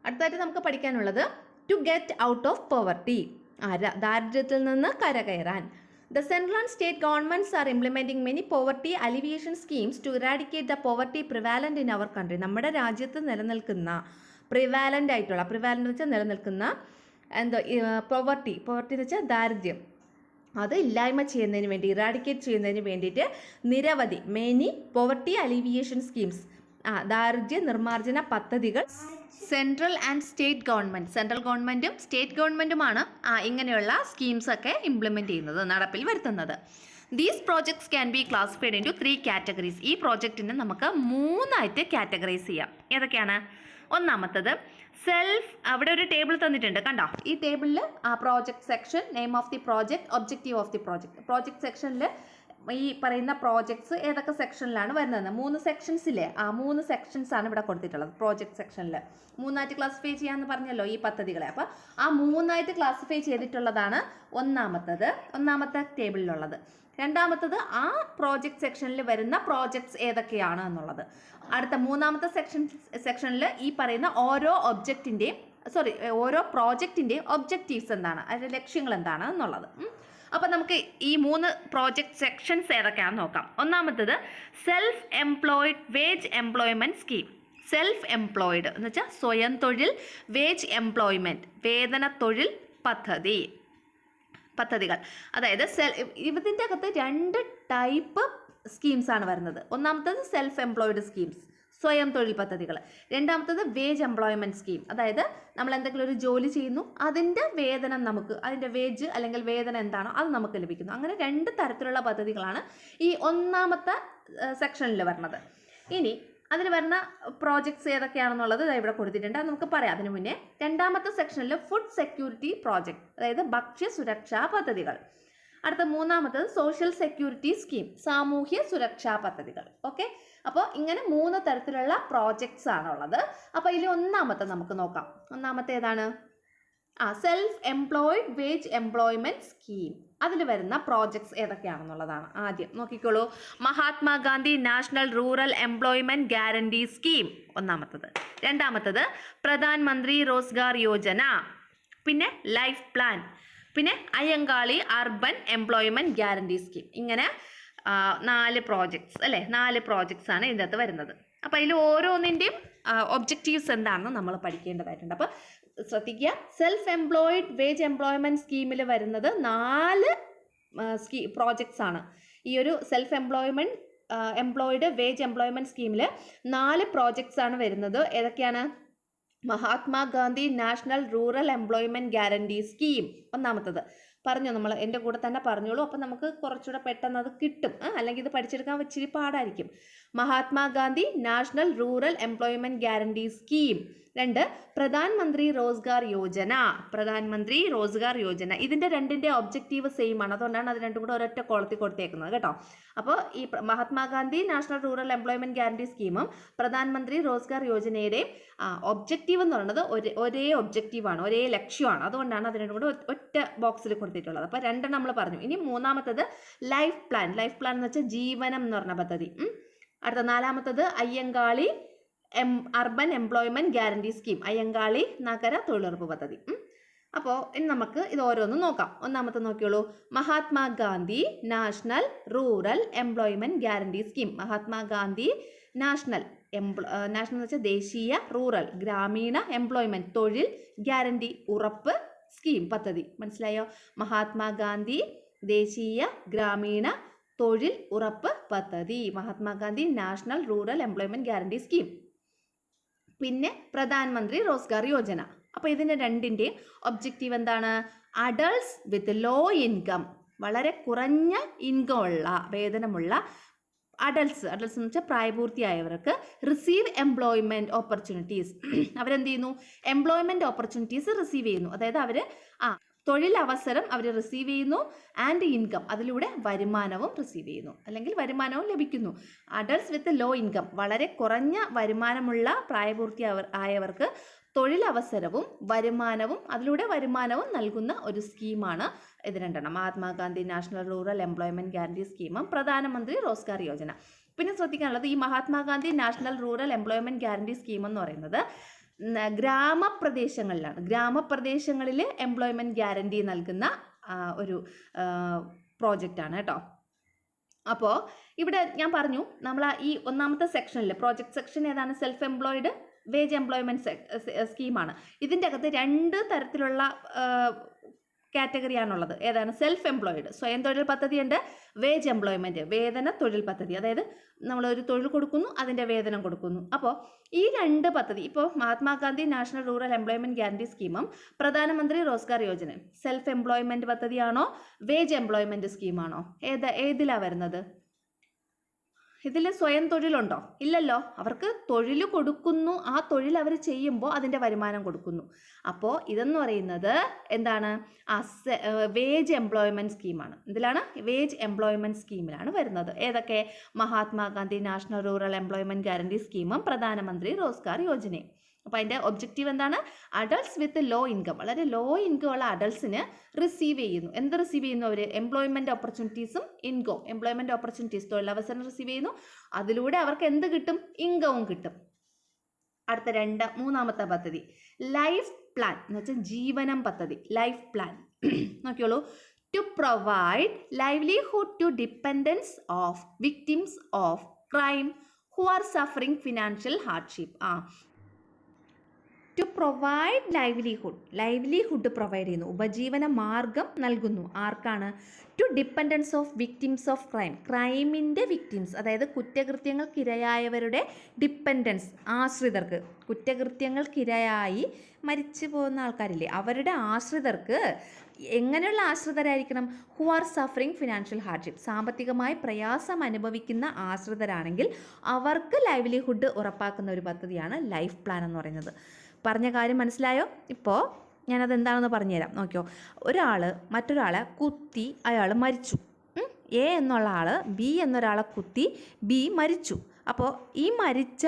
അടുത്തായിട്ട് നമുക്ക് പഠിക്കാനുള്ളത് to get out of poverty, ദാരിദ്ര്യത്തിൽ നിന്ന് കരകയറാൻ. The central and state governments are implementing many poverty alleviation schemes to eradicate the poverty prevalent in our country. നമ്മുടെ രാജ്യത്ത് നിലനിൽക്കുന്ന പ്രിവാലൻ്റ് ആയിട്ടുള്ള, പ്രിവാലൻ്റ് എന്ന് വെച്ചാൽ നിലനിൽക്കുന്ന എന്തോ പോവർട്ടി എന്ന് വെച്ചാൽ ദാരിദ്ര്യം, അത് ഇല്ലായ്മ ചെയ്യുന്നതിന് വേണ്ടി, ഇറാഡിക്കേറ്റ് ചെയ്യുന്നതിന് വേണ്ടിയിട്ട് നിരവധി മെനി പോവർട്ടി അലിവിയേഷൻ സ്കീംസ്, ദാരിദ്ര്യ നിർമ്മാർജ്ജന പദ്ധതികൾ central and state government, central ഗവൺമെൻറ്റും സ്റ്റേറ്റ് ഗവൺമെൻറ്റുമാണ് ഇങ്ങനെയുള്ള സ്കീംസ് ഒക്കെ ഇംപ്ലിമെൻറ്റ് ചെയ്യുന്നത്, നടപ്പിൽ വരുത്തുന്നത്. These projects can be classified into 3 categories. ഈ പ്രോജക്റ്റിനെ നമുക്ക് 3 കാറ്റഗറൈസ് ചെയ്യാം. ഏതൊക്കെയാണ്? ഒന്നാമത്തത് സെൽഫ്, അവിടെ ഒരു ടേബിൾ തന്നിട്ടുണ്ട് കണ്ടോ. ഈ ടേബിളിൽ project section, name of the project, objective of the project. Project സെക്ഷനിൽ ഈ പറയുന്ന പ്രോജക്ട്സ് ഏതൊക്കെ സെക്ഷനിലാണ് വരുന്നത്? 3 സെക്ഷൻസിലെ 3 സെക്ഷൻസ് ആണ് ഇവിടെ കൊടുത്തിട്ടുള്ളത്. പ്രോജക്റ്റ് സെക്ഷനിൽ 3 ക്ലാസിഫൈ ചെയ്യാമെന്ന് പറഞ്ഞല്ലോ ഈ പദ്ധതികളെ. അപ്പോൾ ആ 3 ക്ലാസിഫൈ ചെയ്തിട്ടുള്ളതാണ് ഒന്നാമത്തെ ടേബിളിലുള്ളത്. രണ്ടാമത്തത് ആ പ്രോജക്റ്റ് സെക്ഷനിൽ വരുന്ന പ്രോജക്ട്സ് ഏതൊക്കെയാണ് എന്നുള്ളത്. അടുത്ത 3 സെക്ഷനിൽ ഈ പറയുന്ന ഓരോ പ്രോജക്റ്റിൻ്റെയും ഒബ്ജക്റ്റീവ്സ് എന്താണ്, അതിൻ്റെ ലക്ഷ്യങ്ങൾ എന്താണ് എന്നുള്ളത്. അപ്പോൾ നമുക്ക് ഈ 3 പ്രോജക്റ്റ് സെക്ഷൻസ് ഏതൊക്കെയാണെന്ന് നോക്കാം. ഒന്നാമത്തത് self employed wage employment scheme. Self employed എന്ന് വെച്ചാൽ സ്വയം തൊഴിൽ, വേജ് എംപ്ലോയ്മെൻറ്റ് വേതന തൊഴിൽ പദ്ധതികൾ. അതായത് ഇതിൻ്റെ അകത്ത് 2 ടൈപ്പ് സ്കീംസ് ആണ് വരുന്നത്. ഒന്നാമത്തത് സെൽഫ് എംപ്ലോയിഡ് സ്കീംസ്, സ്വയം തൊഴിൽ പദ്ധതികൾ. രണ്ടാമത്തത് വേജ് എംപ്ലോയ്മെൻറ്റ് സ്കീം, അതായത് നമ്മൾ എന്തെങ്കിലും ഒരു ജോലി ചെയ്യുന്നു, അതിൻ്റെ വേതനം നമുക്ക്, അതിൻ്റെ വേജ് അല്ലെങ്കിൽ വേതനം എന്താണോ അത് നമുക്ക് ലഭിക്കുന്നു. അങ്ങനെ 2 തരത്തിലുള്ള പദ്ധതികളാണ് ഈ ഒന്നാമത്തെ സെക്ഷനിൽ വരുന്നത്. ഇനി അതിൽ വരുന്ന പ്രോജക്ട്സ് ഏതൊക്കെയാണെന്നുള്ളത് ഇവിടെ കൊടുത്തിട്ടുണ്ട്, അത് നമുക്ക് പറയാം. അതിനു മുന്നേ രണ്ടാമത്തെ സെക്ഷനിൽ ഫുഡ് സെക്യൂരിറ്റി പ്രോജക്റ്റ്, അതായത് ഭക്ഷ്യ സുരക്ഷാ പദ്ധതികൾ. അടുത്ത 3 സോഷ്യൽ സെക്യൂരിറ്റി സ്കീം, സാമൂഹ്യ സുരക്ഷാ പദ്ധതികൾ. ഓക്കെ, അപ്പോൾ ഇങ്ങനെ 3 തരത്തിലുള്ള പ്രോജക്ട്സ് ആണുള്ളത്. അപ്പോൾ ഇതിൽ ഒന്നാമത്തെ നമുക്ക് നോക്കാം. ഒന്നാമത്തെ ഏതാണ്? Self employed wage employment scheme. അതിൽ വരുന്ന പ്രോജക്ട്സ് ഏതൊക്കെയാണെന്നുള്ളതാണ്. ആദ്യം നോക്കിക്കോളൂ. Mahatma Gandhi national rural employment guarantee scheme ഒന്നാമത്തത്. രണ്ടാമത്തത് പ്രധാനമന്ത്രി റോസ്ഗാർ യോജന, പിന്നെ ലൈഫ് പ്ലാൻ, പിന്നെ Ayyankali urban employment guarantee scheme. ഇങ്ങനെ 4 പ്രോജക്ട്സ് അല്ലേ, 4 പ്രോജക്ട്സ് ആണ് ഇതിൻ്റെ അകത്ത് വരുന്നത്. അപ്പോൾ അതിൽ ഓരോന്നിൻ്റെയും ഒബ്ജക്റ്റീവ്സ് എന്താണെന്ന് നമ്മൾ പഠിക്കേണ്ടതായിട്ടുണ്ട്. അപ്പോൾ ശ്രദ്ധിക്കുക, സെൽഫ് എംപ്ലോയിഡ് വേജ് എംപ്ലോയ്മെൻറ്റ് സ്കീമിൽ വരുന്നത് 4 പ്രോജക്ട്സ് ആണ്. ഈ ഒരു സെൽഫ് എംപ്ലോയിഡ് വേജ് എംപ്ലോയ്മെൻറ്റ് സ്കീമിൽ 4 പ്രോജക്ട്സ് ആണ് വരുന്നത്. ഏതൊക്കെയാണ്? Mahatma Gandhi national rural employment guarantee scheme ഒന്നാമത്തത്. പറഞ്ഞു, നമ്മൾ എൻ്റെ കൂടെ തന്നെ പറഞ്ഞോളൂ, അപ്പം നമുക്ക് കുറച്ചുകൂടെ പെട്ടെന്ന് അത് കിട്ടും. അല്ലെങ്കിൽ ഇത് പഠിച്ചെടുക്കാൻ ഇച്ചിരി പാടായിരിക്കും. Mahatma Gandhi national rural employment guarantee scheme. 2 പ്രധാനമന്ത്രി റോസ്ഗാർ യോജന. ഇതിൻ്റെ 2ൻ്റെ ഒബ്ജക്റ്റീവ് സെയിം ആണ്, അതുകൊണ്ടാണ് അത് രണ്ടും കൂടെ ഒരൊറ്റ കോളത്തിൽ കൊടുത്തേക്കുന്നത് കേട്ടോ. അപ്പോൾ ഈ Mahatma Gandhi national rural employment guarantee സ്കീമും പ്രധാനമന്ത്രി റോസ്ഗാർ യോജനയുടെയും ഒബ്ജക്റ്റീവ് എന്ന് പറയുന്നത് ഒരേ ഒബ്ജക്റ്റീവാണ്, ഒരേ ലക്ഷ്യമാണ്. അതുകൊണ്ടാണ് അത് രണ്ടും കൂടെ ഒറ്റ ബോക്സിൽ കൊടുത്തിട്ടുള്ളത്. അപ്പോൾ 2 നമ്മൾ പറഞ്ഞു. ഇനി 3 ലൈഫ് പ്ലാൻ എന്ന് വെച്ചാൽ ജീവനം എന്ന് പറഞ്ഞ പദ്ധതി. അടുത്ത 4 Ayyankali urban employment guarantee scheme, Ayyankali നഗര തൊഴിലുറപ്പ് പദ്ധതി. അപ്പോൾ ഇനി നമുക്ക് ഇത് ഓരോന്നും നോക്കാം. ഒന്നാമത്തെ നോക്കിയോളൂ. Mahatma Gandhi national rural employment guarantee scheme. Mahatma Gandhi national എന്ന് വെച്ചാൽ ദേശീയ, റൂറൽ ഗ്രാമീണ, എംപ്ലോയ്മെൻറ്റ് തൊഴിൽ, ഗ്യാരണ്ടി ഉറപ്പ് സ്കീം പദ്ധതി. മനസ്സിലായോ? മഹാത്മാഗാന്ധി ദേശീയ ഗ്രാമീണ തൊഴിൽ ഉറപ്പ് പദ്ധതി, Mahatma Gandhi national rural employment guarantee scheme. പിന്നെ പ്രധാനമന്ത്രി റോസ്ഗാർ യോജന. അപ്പോൾ ഇതിൻ്റെ 2ൻ്റെയും ഒബ്ജക്റ്റീവ് എന്താണ്? അഡൾട്ട്സ് വിത്ത് ലോ ഇൻകം, വളരെ കുറഞ്ഞ ഇൻകം ഉള്ള, വേതനമുള്ള അഡൾട്ട്സ് എന്ന് വെച്ചാൽ പ്രായപൂർത്തിയായവർക്ക് റിസീവ് എംപ്ലോയ്മെൻറ്റ് ഓപ്പർച്യൂണിറ്റീസ്. അവരെന്ത് ചെയ്യുന്നു? എംപ്ലോയ്മെൻറ്റ് ഓപ്പർച്യൂണിറ്റീസ് റിസീവ് ചെയ്യുന്നു. അതായത് അവർ തൊഴിലവസരം അവർ റിസീവ് ചെയ്യുന്നു, ആൻഡ് ഇൻകം, അതിലൂടെ വരുമാനവും റിസീവ് ചെയ്യുന്നു, അല്ലെങ്കിൽ വരുമാനവും ലഭിക്കുന്നു. അഡൾട്ട്സ് വിത്ത് ലോ ഇൻകം, വളരെ കുറഞ്ഞ വരുമാനമുള്ള പ്രായപൂർത്തിയായവർക്ക് തൊഴിലവസരവും വരുമാനവും, അതിലൂടെ വരുമാനവും നൽകുന്ന ഒരു സ്കീമാണ് ഇത് 2. Mahatma Gandhi national rural employment guarantee സ്കീമും പ്രധാനമന്ത്രി റോസ്ഗാർ യോജന. പിന്നെ ശ്രദ്ധിക്കാനുള്ളത്, ഈ Mahatma Gandhi national rural employment guarantee scheme എന്ന് പറയുന്നത് ഗ്രാമപ്രദേശങ്ങളിൽ എംപ്ലോയ്മെൻറ്റ് ഗ്യാരണ്ടി നൽകുന്ന ഒരു പ്രോജക്റ്റാണ് കേട്ടോ. അപ്പോൾ ഇവിടെ ഞാൻ പറഞ്ഞു നമ്മൾ ഈ ഒന്നാമത്തെ സെക്ഷനിൽ പ്രോജക്റ്റ് സെക്ഷൻ ഏതാണ്? സെൽഫ് എംപ്ലോയിഡ് വേജ് എംപ്ലോയ്മെൻറ്റ് സ്കീമാണ്. ഇതിൻ്റെ അകത്ത് 2 തരത്തിലുള്ള കാറ്റഗറിയാണുള്ളത്. ഏതാണ്? സെൽഫ് എംപ്ലോയിഡ് സ്വയം തൊഴിൽ പദ്ധതിയുണ്ട്, വേജ് എംപ്ലോയ്മെൻറ്റ് വേതന തൊഴിൽ പദ്ധതി. അതായത് നമ്മളൊരു തൊഴിൽ കൊടുക്കുന്നു, അതിൻ്റെ വേതനം കൊടുക്കുന്നു. അപ്പോൾ ഈ 2 പദ്ധതി, ഇപ്പോൾ Mahatma Gandhi national rural employment guarantee സ്കീമും പ്രധാനമന്ത്രി Rozgar യോജനയും self employment പദ്ധതിയാണോ wage employment സ്കീമാണോ? ഏതിലാണ് വരുന്നത്? ഇതിൽ സ്വയം തൊഴിലുണ്ടോ? ഇല്ലല്ലോ. അവർക്ക് തൊഴിൽ കൊടുക്കുന്നു, ആ തൊഴിൽ അവർ ചെയ്യുമ്പോൾ അതിൻ്റെ വരുമാനം കൊടുക്കുന്നു. അപ്പോൾ ഇതെന്ന് പറയുന്നത് എന്താണ്? വേജ് എംപ്ലോയ്മെൻറ്റ് സ്കീമാണ്. ഇതിലാണ് വേജ് എംപ്ലോയ്മെൻറ്റ് സ്കീമിലാണ് വരുന്നത്. ഏതൊക്കെ? Mahatma Gandhi national rural employment guarantee സ്കീമും പ്രധാനമന്ത്രി റോസ്ഗാർ യോജനയും. അപ്പോൾ അതിൻ്റെ ഒബ്ജക്റ്റീവ് എന്താണ്? അഡൾട്ട്സ് വിത്ത് ലോ ഇൻകം, വളരെ ലോ ഇൻകം ഉള്ള അഡൾട്ട്സിന് റിസീവ് ചെയ്യുന്നു. എന്ത് റിസീവ് ചെയ്യുന്നു അവർ? എംപ്ലോയ്മെൻറ്റ് ഓപ്പർച്യൂണിറ്റീസും ഇൻകം, എംപ്ലോയ്മെൻറ്റ് ഓപ്പർച്യൂണിറ്റീസ് തൊഴിലവസരം റിസീവ് ചെയ്യുന്നു. അതിലൂടെ അവർക്ക് എന്ത് കിട്ടും? ഇൻകവും കിട്ടും. അടുത്ത മൂന്നാമത്തെ പദ്ധതി ലൈഫ് പ്ലാൻ എന്ന് വെച്ചാൽ ജീവനം പദ്ധതി. ലൈഫ് പ്ലാൻ നോക്കിയോളൂ. To provide livelihood to dependants of victims of crime who are suffering financial hardship. To provide livelihood provide ചെയ്യുന്നു, ഉപജീവന മാർഗം നൽകുന്നു. ആർക്കാണ്? To dependants of victims of ക്രൈമിൻ്റെ വിക്ടിംസ്, അതായത് കുറ്റകൃത്യങ്ങൾക്കിരയായവരുടെ ഡിപ്പെൻഡൻസ്, ആശ്രിതർക്ക്. കുറ്റകൃത്യങ്ങൾക്കിരയായി മരിച്ചു പോകുന്ന ആൾക്കാരില്ലേ, അവരുടെ ആശ്രിതർക്ക് എങ്ങനെയുള്ള ആശ്രിതരായിരിക്കണം? Who are suffering financial hardship, സാമ്പത്തികമായി പ്രയാസം അനുഭവിക്കുന്ന ആശ്രിതരാണെങ്കിൽ അവർക്ക് ലൈവ്ലിഹുഡ് ഉറപ്പാക്കുന്ന ഒരു പദ്ധതിയാണ് ലൈഫ് പ്ലാൻ എന്ന് പറയുന്നത്. പറഞ്ഞ കാര്യം മനസ്സിലായോ? ഇപ്പോൾ ഞാനത് എന്താണെന്ന് പറഞ്ഞുതരാം. നോക്കിയോ, മറ്റൊരാളെ കുത്തി അയാൾ മരിച്ചു. എ എന്നുള്ള ആൾ ബി എന്നൊരാളെ കുത്തി ബി മരിച്ചു. അപ്പോൾ ഈ മരിച്ച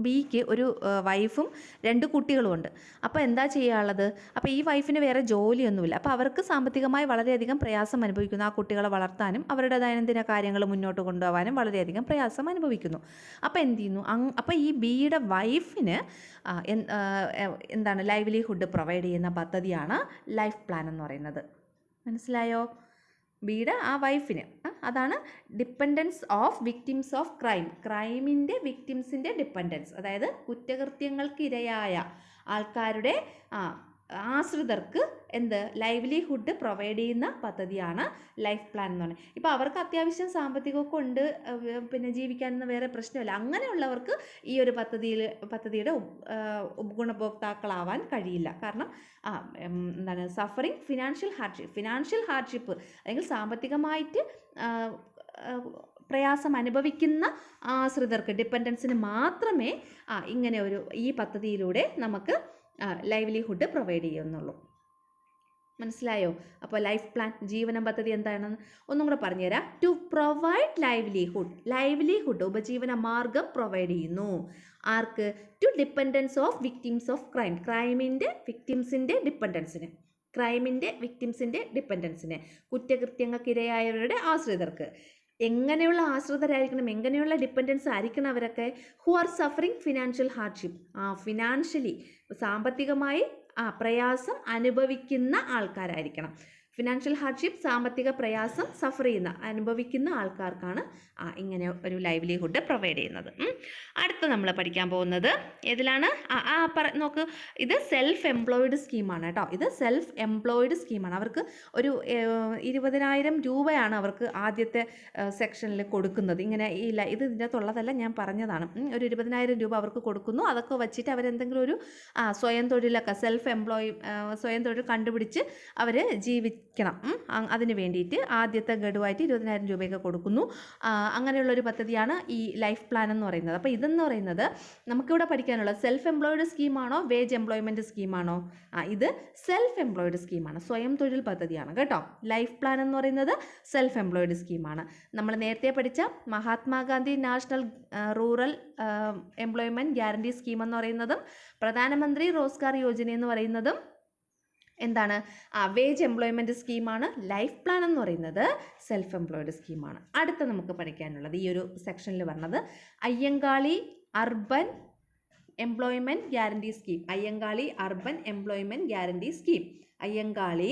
ബിക്ക് ഒരു വൈഫും 2 കുട്ടികളുമുണ്ട്. അപ്പോൾ എന്താ ചെയ്യാനുള്ളത്? അപ്പോൾ ഈ വൈഫിന് വേറെ ജോലിയൊന്നുമില്ല. അപ്പോൾ അവർക്ക് സാമ്പത്തികമായി വളരെയധികം പ്രയാസം അനുഭവിക്കുന്നു. ആ കുട്ടികളെ വളർത്താനും അവരുടെ ദൈനംദിന കാര്യങ്ങൾ മുന്നോട്ട് കൊണ്ടുപോകാനും വളരെയധികം പ്രയാസം അനുഭവിക്കുന്നു. അപ്പോൾ എന്ത് ചെയ്യുന്നു? അപ്പോൾ ഈ ബിയുടെ വൈഫിന് എന്താണ് ലൈവ്ലിഹുഡ് പ്രൊവൈഡ് ചെയ്യുന്ന പദ്ധതിയാണ് ലൈഫ് പ്ലാൻ എന്ന് പറയുന്നത്. മനസ്സിലായോ? ബിയുടെ ആ വൈഫിന് അതാണ് ഡിപ്പെൻഡൻസ് ഓഫ് വിക്ടിംസ് ഓഫ് ക്രൈമിൻ്റെ വിക്ടിംസിൻ്റെ ഡിപ്പെൻഡൻസ്, അതായത് കുറ്റകൃത്യങ്ങൾക്കിരയായ ആൾക്കാരുടെ ആശ്രിതർക്ക് ലൈവ്ലിഹുഡ് പ്രൊവൈഡ് ചെയ്യുന്ന പദ്ധതിയാണ് ലൈഫ് പ്ലാൻ എന്ന് പറയുന്നത്. ഇപ്പോൾ അവർക്ക് അത്യാവശ്യം സാമ്പത്തികമൊക്കെ ഉണ്ട്, പിന്നെ ജീവിക്കാനൊന്നും വേറെ പ്രശ്നമില്ല. അങ്ങനെയുള്ളവർക്ക് ഈ ഒരു പദ്ധതിയുടെ ഗുണഭോക്താക്കളാവാൻ കഴിയില്ല. കാരണം സഫറിങ് ഫിനാൻഷ്യൽ ഹാർഡ്ഷിപ്പ് അല്ലെങ്കിൽ സാമ്പത്തികമായിട്ട് പ്രയാസം അനുഭവിക്കുന്ന ആശ്രിതർക്ക്, ഡിപ്പെൻഡൻസിന് മാത്രമേ ഈ പദ്ധതിയിലൂടെ നമുക്ക് ലൈവ്ലിഹുഡ് പ്രൊവൈഡ് ചെയ്യുന്നുള്ളൂ. മനസ്സിലായോ? അപ്പോൾ ലൈഫ് പ്ലാൻ ജീവനം പദ്ധതി എന്താണെന്ന് ഒന്നും കൂടെ പറഞ്ഞുതരാം. ടു പ്രൊവൈഡ് ലൈവ്ലിഹുഡ് ഉപജീവന മാർഗം പ്രൊവൈഡ് ചെയ്യുന്നു. ആർക്ക്? To dependants of victims of ക്രൈമിൻ്റെ വിക്ടിംസിൻ്റെ ഡിപ്പെൻഡൻസിന് കുറ്റകൃത്യങ്ങൾക്കിരയായവരുടെ ആശ്രിതർക്ക്. എങ്ങനെയുള്ള ആശ്രിതരായിരിക്കണം, എങ്ങനെയുള്ള ഡിപ്പെൻഡൻസ് ആയിരിക്കണം അവരൊക്കെ? Who are suffering financial hardship, financially സാമ്പത്തികമായി പ്രയാസം അനുഭവിക്കുന്ന ആൾക്കാരായിരിക്കണം. ഫിനാൻഷ്യൽ ഹാർഡ്ഷിപ്പ് സാമ്പത്തിക പ്രയാസം അനുഭവിക്കുന്ന ആൾക്കാർക്കാണ് ഇങ്ങനെ ഒരു ലൈവ്ലിഹുഡ് പ്രൊവൈഡ് ചെയ്യുന്നത്. അടുത്ത നമ്മൾ പഠിക്കാൻ പോകുന്നത് ഏതിലാണ്? നോക്ക്, ഇത് സെൽഫ് എംപ്ലോയിഡ് സ്കീമാണ് കേട്ടോ. ഇത് സെൽഫ് എംപ്ലോയിഡ് സ്കീമാണ്. അവർക്ക് ഒരു 20,000 രൂപയാണ് അവർക്ക് ആദ്യത്തെ സെക്ഷനിൽ കൊടുക്കുന്നത്. ഇങ്ങനെ ഇത് ഇതിനകത്തുള്ളതല്ല, ഞാൻ പറഞ്ഞതാണ്. ഒരു 20,000 രൂപ അവർക്ക് കൊടുക്കുന്നു. അതൊക്കെ വെച്ചിട്ട് അവരെന്തെങ്കിലും ഒരു സ്വയം തൊഴിലൊക്കെ സ്വയം തൊഴിൽ കണ്ടുപിടിച്ച് അവർ ജീവിക്കണം. അതിന് വേണ്ടിയിട്ട് ആദ്യത്തെ ഗഡുവായിട്ട് 20,000 രൂപയൊക്കെ കൊടുക്കുന്നു. അങ്ങനെയുള്ളൊരു പദ്ധതിയാണ് ഈ ലൈഫ് പ്ലാൻ എന്ന് പറയുന്നത്. അപ്പോൾ ഇതെന്ന് പറയുന്നത് നമുക്കിവിടെ പഠിക്കാനുള്ള സെൽഫ് എംപ്ലോയിഡ് സ്കീമാണോ വേജ് എംപ്ലോയ്മെൻറ്റ് സ്കീമാണോ? ഇത് സെൽഫ് എംപ്ലോയിഡ് സ്കീമാണ്, സ്വയം തൊഴിൽ പദ്ധതിയാണ് കേട്ടോ. ലൈഫ് പ്ലാൻ എന്ന് പറയുന്നത് സെൽഫ് എംപ്ലോയിഡ് സ്കീമാണ്. നമ്മൾ നേരത്തെ പഠിച്ച Mahatma Gandhi national rural employment guarantee scheme എന്ന് പറയുന്നതും പ്രധാനമന്ത്രി റോസ്ഗാർ യോജന എന്ന് പറയുന്നതും എന്താണ്? വേജ് എംപ്ലോയ്മെൻറ്റ് സ്കീമാണ്. ലൈഫ് പ്ലാൻ എന്ന് പറയുന്നത് സെൽഫ് എംപ്ലോയിഡ് സ്കീമാണ്. അടുത്ത നമുക്ക് പഠിക്കാനുള്ളത് ഈ ഒരു സെക്ഷനിൽ പറഞ്ഞത് Ayyankali urban employment guarantee scheme, Ayyankali urban employment guarantee scheme. Ayyankali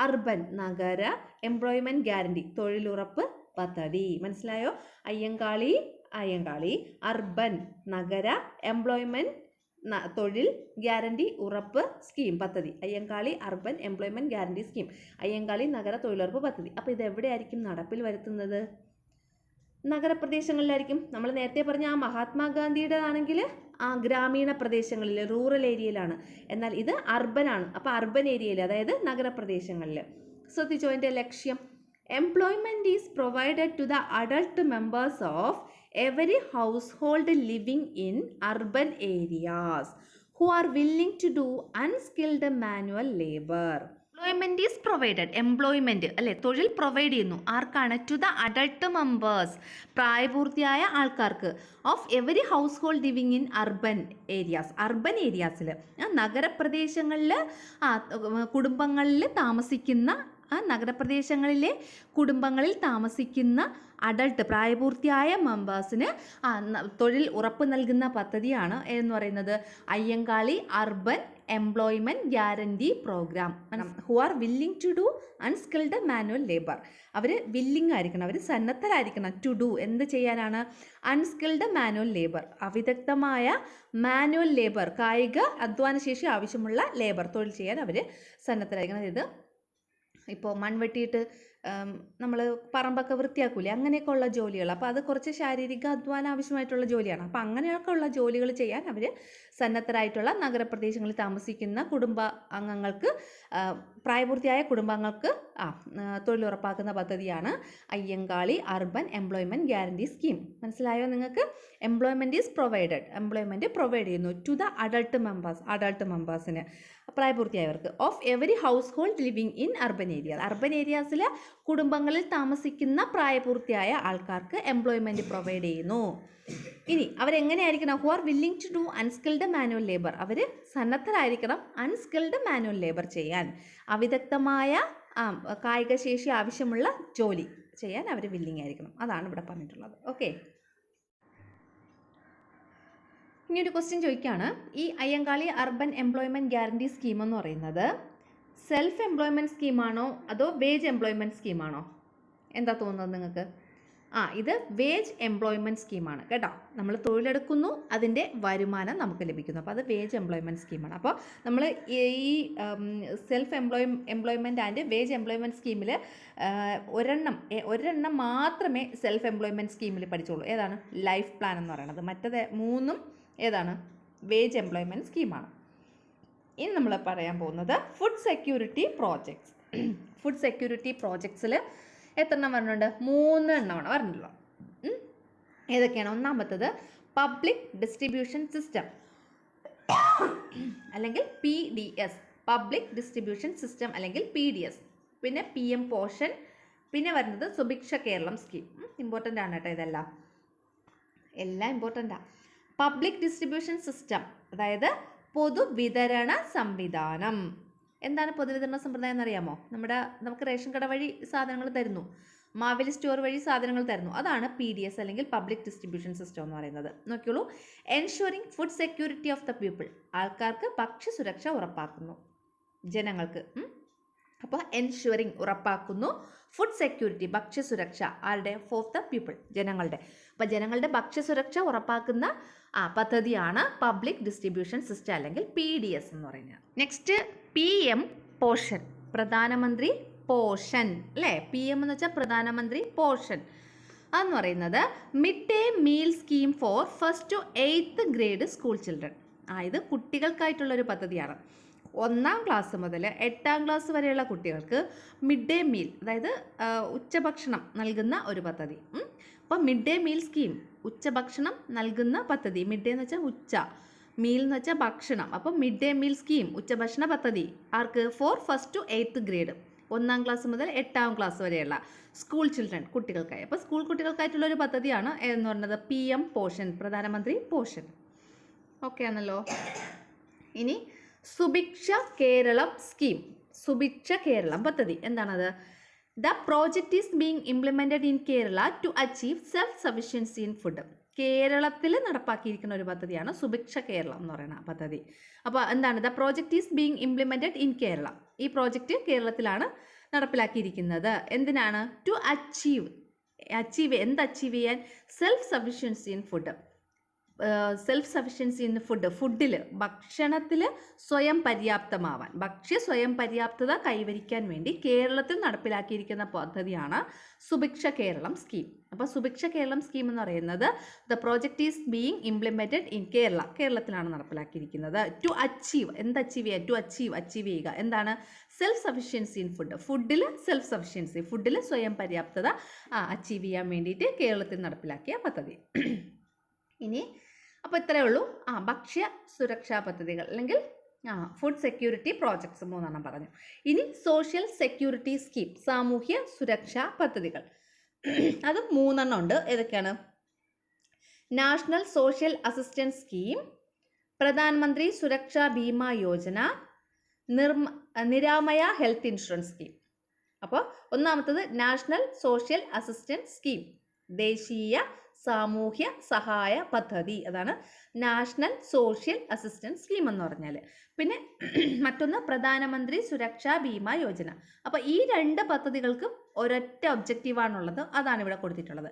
urban നഗര എംപ്ലോയ്മെൻറ്റ് ഗ്യാരണ്ടി തൊഴിലുറപ്പ് പദ്ധതി. മനസ്സിലായോ? അയ്യങ്കാളി അർബൻ നഗര എംപ്ലോയ്മെൻറ്റ് തൊഴിൽ ഗ്യാരണ്ടി ഉറപ്പ് സ്കീം പദ്ധതി. Ayyankali urban employment guarantee scheme, Ayyankali നഗര തൊഴിലുറപ്പ് പദ്ധതി. അപ്പോൾ ഇത് എവിടെയായിരിക്കും നടപ്പിൽ വരുത്തുന്നത്? നഗരപ്രദേശങ്ങളിലായിരിക്കും. നമ്മൾ നേരത്തെ പറഞ്ഞ ആ മഹാത്മാഗാന്ധിയുടെ ആണെങ്കിൽ ആ ഗ്രാമീണ പ്രദേശങ്ങളിൽ, റൂറൽ ഏരിയയിലാണ്. എന്നാൽ ഇത് അർബൻ ആണ്. അപ്പോൾ അർബൻ ഏരിയയിൽ, അതായത് നഗരപ്രദേശങ്ങളിൽ. ശ്രദ്ധിച്ചോ അതിൻ്റെ ലക്ഷ്യം? Employment is provided to the adult members of every household living in urban areas who are willing to do unskilled manual labor. Employment is provided, employment അല്ലേ, തൊഴിൽ പ്രൊവൈഡ് ചെയ്യുന്നു. ആർക്കാണ്? ടു ദ അഡൾട്ട് മെമ്പേഴ്സ്, പ്രായപൂർത്തിയായ ആൾക്കാർക്ക്. Of every household living in urban areas, urban ഏരിയാസിൽ, നഗരപ്രദേശങ്ങളിൽ കുടുംബങ്ങളിൽ താമസിക്കുന്ന, നഗരപ്രദേശങ്ങളിലെ കുടുംബങ്ങളിൽ താമസിക്കുന്ന അഡൾട്ട്, പ്രായപൂർത്തിയായ മെമ്പേഴ്സിന് തൊഴിൽ ഉറപ്പ് നൽകുന്ന പദ്ധതിയാണ് എന്ന് പറയുന്നത് Ayyankali urban employment guarantee programme. Who are willing to do unskilled manual labour. അവർ വില്ലിംഗ് ആയിരിക്കണം, അവർ സന്നദ്ധരായിരിക്കണം. ടു ഡു എന്ത് ചെയ്യാനാണ്? അൺസ്കിൽഡ് മാനുവൽ ലേബർ, അവിദഗ്ധമായ മാനുവൽ ലേബർ, കായിക അധ്വാനശേഷി ആവശ്യമുള്ള ലേബർ, തൊഴിൽ ചെയ്യാൻ അവർ സന്നദ്ധരായിരിക്കണം. ഇത് ഇപ്പോൾ മൺവെട്ടിയിട്ട് നമ്മൾ പറമ്പൊക്കെ വൃത്തിയാക്കൂലേ, അങ്ങനെയൊക്കെ ഉള്ള ജോലികൾ. അപ്പോൾ അത് കുറച്ച് ശാരീരിക അധ്വാനം ആവശ്യമായിട്ടുള്ള ജോലിയാണ്. അപ്പോൾ അങ്ങനെയൊക്കെ ഉള്ള ജോലികൾ ചെയ്യാൻ അവർ സന്നദ്ധരായിട്ടുള്ള നഗരപ്രദേശങ്ങളിൽ താമസിക്കുന്ന കുടുംബ അംഗങ്ങൾക്ക്, പ്രായപൂർത്തിയായ കുടുംബാംഗങ്ങൾക്ക് തൊഴിലുറപ്പാക്കുന്ന പദ്ധതിയാണ് Ayyankali urban employment guarantee scheme. മനസ്സിലായോ നിങ്ങൾക്ക്? Employment is provided, employment provide ചെയ്യുന്നു ടു ദ അഡൾട്ട് മെമ്പേഴ്സിന്, പ്രായപൂർത്തിയായവർക്ക്. Of every household living in urban area, urban ഏരിയാസിലെ കുടുംബങ്ങളിൽ താമസിക്കുന്ന പ്രായപൂർത്തിയായ ആൾക്കാർക്ക് എംപ്ലോയ്മെൻറ്റ് പ്രൊവൈഡ് ചെയ്യുന്നു. ഇനി അവരെങ്ങനെയായിരിക്കണം? Who are willing to do unskilled manual labour, അവർ സന്നദ്ധരായിരിക്കണം അൺസ്കിൽഡ് മാനുവൽ ലേബർ ചെയ്യാൻ, അവിദഗ്ധമായ കായികശേഷി ആവശ്യമുള്ള ജോലി ചെയ്യാൻ അവർ വില്ലിംഗ് ആയിരിക്കണം. അതാണ് ഇവിടെ പറഞ്ഞിട്ടുള്ളത്. ഓക്കെ, ഇനി ഒരു ക്വസ്റ്റ്യൻ ചോദിക്കുകയാണ്. ഈ Ayyankali urban employment guarantee scheme എന്ന് പറയുന്നത് സെൽഫ് എംപ്ലോയ്മെൻറ്റ് സ്കീമാണോ അതോ വേജ് എംപ്ലോയ്മെൻറ്റ് സ്കീമാണോ? എന്താ തോന്നുന്നത് നിങ്ങൾക്ക്? ഇത് വേജ് എംപ്ലോയ്മെൻറ്റ് സ്കീമാണ് കേട്ടോ. നമ്മൾ തൊഴിലെടുക്കുന്നു, അതിൻ്റെ വരുമാനം നമുക്ക് ലഭിക്കുന്നു. അപ്പോൾ അത് വേജ് എംപ്ലോയ്മെൻറ്റ് സ്കീമാണ്. അപ്പോൾ നമ്മൾ ഈ self employment and wage employment സ്കീമിൽ ഒരെണ്ണം മാത്രമേ സെൽഫ് എംപ്ലോയ്മെൻറ്റ് സ്കീമിൽ പഠിച്ചുള്ളൂ. ഏതാണ്? ലൈഫ് പ്ലാൻ എന്ന് പറയുന്നത്. മറ്റത് മൂന്നും ഏതാണ്? വേജ് എംപ്ലോയ്മെൻറ്റ് സ്കീമാണ്. ഇനി നമ്മൾ പറയാൻ പോകുന്നത് food security projects. Food security പ്രോജക്ട്സിൽ എത്ര എണ്ണം വരുന്നുണ്ട്? 3 എണ്ണമാണ് വരുന്നുള്ളത്. ഏതൊക്കെയാണ്? ഒന്നാമത്തത് പബ്ലിക് ഡിസ്ട്രിബ്യൂഷൻ സിസ്റ്റം അല്ലെങ്കിൽ PDS, പബ്ലിക് ഡിസ്ട്രിബ്യൂഷൻ സിസ്റ്റം അല്ലെങ്കിൽ PDS. പിന്നെ PM പോഷൻ. പിന്നെ വരുന്നത് സുഭിക്ഷ കേരളം സ്കീം. ഇമ്പോർട്ടൻ്റ് ആണ് കേട്ടോ, ഇതെല്ലാം ഇമ്പോർട്ടൻ്റാണ്. പബ്ലിക് ഡിസ്ട്രിബ്യൂഷൻ സിസ്റ്റം അതായത് പൊതുവിതരണ സംവിധാനം. എന്താണ് പൊതുവിതരണ സമ്പ്രദായം എന്നറിയാമോ? നമുക്ക് റേഷൻ കട വഴി സാധനങ്ങൾ തരുന്നു, മാവേലി സ്റ്റോർ വഴി സാധനങ്ങൾ തരുന്നു. അതാണ് PDS അല്ലെങ്കിൽ പബ്ലിക് ഡിസ്ട്രിബ്യൂഷൻ സിസ്റ്റം എന്ന് പറയുന്നത്. നോക്കിയോളൂ. Ensuring food security of the people, ആൾക്കാർക്ക് ഭക്ഷ്യസുരക്ഷ ഉറപ്പാക്കുന്നു, ജനങ്ങൾക്ക്. അപ്പോൾ എൻഷുറിങ് ഉറപ്പാക്കുന്നു, ഫുഡ് സെക്യൂരിറ്റി ഭക്ഷ്യസുരക്ഷ ആരുടെ? ഫോർ ദ പീപ്പിൾ, ജനങ്ങളുടെ. അപ്പോൾ ജനങ്ങളുടെ ഭക്ഷ്യസുരക്ഷ ഉറപ്പാക്കുന്ന പദ്ധതിയാണ് പബ്ലിക് ഡിസ്ട്രിബ്യൂഷൻ സിസ്റ്റം അല്ലെങ്കിൽ PDS എന്ന് പറയുന്നത്. നെക്സ്റ്റ് PM പോഷൻ, പ്രധാനമന്ത്രി പോഷൻ അല്ലേ? PM എന്ന് വെച്ചാൽ പ്രധാനമന്ത്രി പോഷൻ. അതെന്ന് പറയുന്നത് mid day meal scheme for 1st to 8th grade school children. ഇത് കുട്ടികൾക്കായിട്ടുള്ളൊരു പദ്ധതിയാണ്. 1ാം ക്ലാസ് മുതൽ 8ാം ക്ലാസ് വരെയുള്ള കുട്ടികൾക്ക് മിഡ് ഡേ മീൽ, അതായത് ഉച്ചഭക്ഷണം നൽകുന്ന ഒരു പദ്ധതി. അപ്പോൾ മിഡ് ഡേ മീൽ സ്കീം, ഉച്ചഭക്ഷണം നൽകുന്ന പദ്ധതി. മിഡ് ഡേ എന്ന് വെച്ചാൽ ഉച്ച, മീൽ എന്ന് വെച്ചാൽ ഭക്ഷണം. അപ്പോൾ മിഡ് ഡേ മീൽ സ്കീം, ഉച്ചഭക്ഷണ പദ്ധതി ആർക്ക്? Four 1st to 8th grade, 1ാം class മുതൽ 8ാം ക്ലാസ് വരെയുള്ള സ്കൂൾ ചിൽഡ്രൻ, കുട്ടികൾക്കായി. അപ്പോൾ സ്കൂൾ കുട്ടികൾക്കായിട്ടുള്ളൊരു പദ്ധതിയാണ് എന്ന് പറയുന്നത് PM പോഷൻ, പ്രധാനമന്ത്രി പോഷൻ. ഓക്കെ ആണല്ലോ. ഇനി സുഭിക്ഷ കേരളം സ്കീം, സുഭിക്ഷ കേരളം പദ്ധതി എന്താണത്? The project is being implemented in Kerala to achieve self sufficiency in food. കേരളത്തിൽ നടപ്പാക്കിയിരിക്കുന്ന ഒരു പദ്ധതിയാണ് സുഭിക്ഷ കേരളം എന്ന് പറയുന്ന പദ്ധതി. അപ്പോൾ എന്താണ്, the project is being implemented in Kerala. ഈ പ്രോജക്റ്റ് കേരളത്തിലാണ് നടപ്പിലാക്കിയിരിക്കുന്നത്. എന്തിനാണ്? ടു അച്ചീവ് എന്ത് അച്ചീവ് ചെയ്യാൻ? Self sufficiency in food. Self sufficiency in ഫുഡിൽ, ഭക്ഷണത്തിൽ സ്വയം പര്യാപ്തമാവാൻ, ഭക്ഷ്യ സ്വയം പര്യാപ്തത കൈവരിക്കാൻ വേണ്ടി കേരളത്തിൽ നടപ്പിലാക്കിയിരിക്കുന്ന പദ്ധതിയാണ് സുഭിക്ഷ കേരളം സ്കീം. അപ്പോൾ സുഭിക്ഷ കേരളം സ്കീം എന്ന് പറയുന്നത് the project is being implemented in Kerala, കേരളത്തിലാണ് നടപ്പിലാക്കിയിരിക്കുന്നത്. ടു അച്ചീവ്, എന്ത് അച്ചീവ് ചെയ്യാൻ? ടു അച്ചീവ് ചെയ്യുക. എന്താണ്? സെൽഫ് സഫിഷ്യൻസി ഇൻ ഫുഡിൽ സെൽഫ് സഫിഷ്യൻസി, ഫുഡിൽ സ്വയം പര്യാപ്തത അച്ചീവ് ചെയ്യാൻ വേണ്ടിയിട്ട് കേരളത്തിൽ നടപ്പിലാക്കിയ പദ്ധതി. ഇനി അപ്പോൾ ഇത്രയേ ഉള്ളൂ. ഭക്ഷ്യ സുരക്ഷാ പദ്ധതികൾ അല്ലെങ്കിൽ ഫുഡ് സെക്യൂരിറ്റി പ്രോജക്ട്സ് 3 പറഞ്ഞു. ഇനി സോഷ്യൽ സെക്യൂരിറ്റി സ്കീം, സാമൂഹ്യ സുരക്ഷാ പദ്ധതികൾ. അത് 3 ഉണ്ട്. ഏതൊക്കെയാണ്? നാഷണൽ സോഷ്യൽ അസിസ്റ്റൻസ് സ്കീം, പ്രധാനമന്ത്രി സുരക്ഷാ Bima Yojana, Niramaya health insurance scheme. അപ്പോൾ ഒന്നാമത്തത് നാഷണൽ സോഷ്യൽ അസിസ്റ്റൻസ് സ്കീം, ദേശീയ സാമൂഹ്യ സഹായ പദ്ധതി. അതാണ് നാഷണൽ സോഷ്യൽ അസിസ്റ്റൻസ് സ്കീം എന്ന് പറഞ്ഞാൽ. പിന്നെ മറ്റൊന്ന് പ്രധാനമന്ത്രി സുരക്ഷാ ബീമാ യോജന. അപ്പോൾ ഈ 2 പദ്ധതികൾക്കും ഒരൊറ്റ ഒബ്ജക്റ്റീവാണുള്ളത്. അതാണ് ഇവിടെ കൊടുത്തിട്ടുള്ളത്.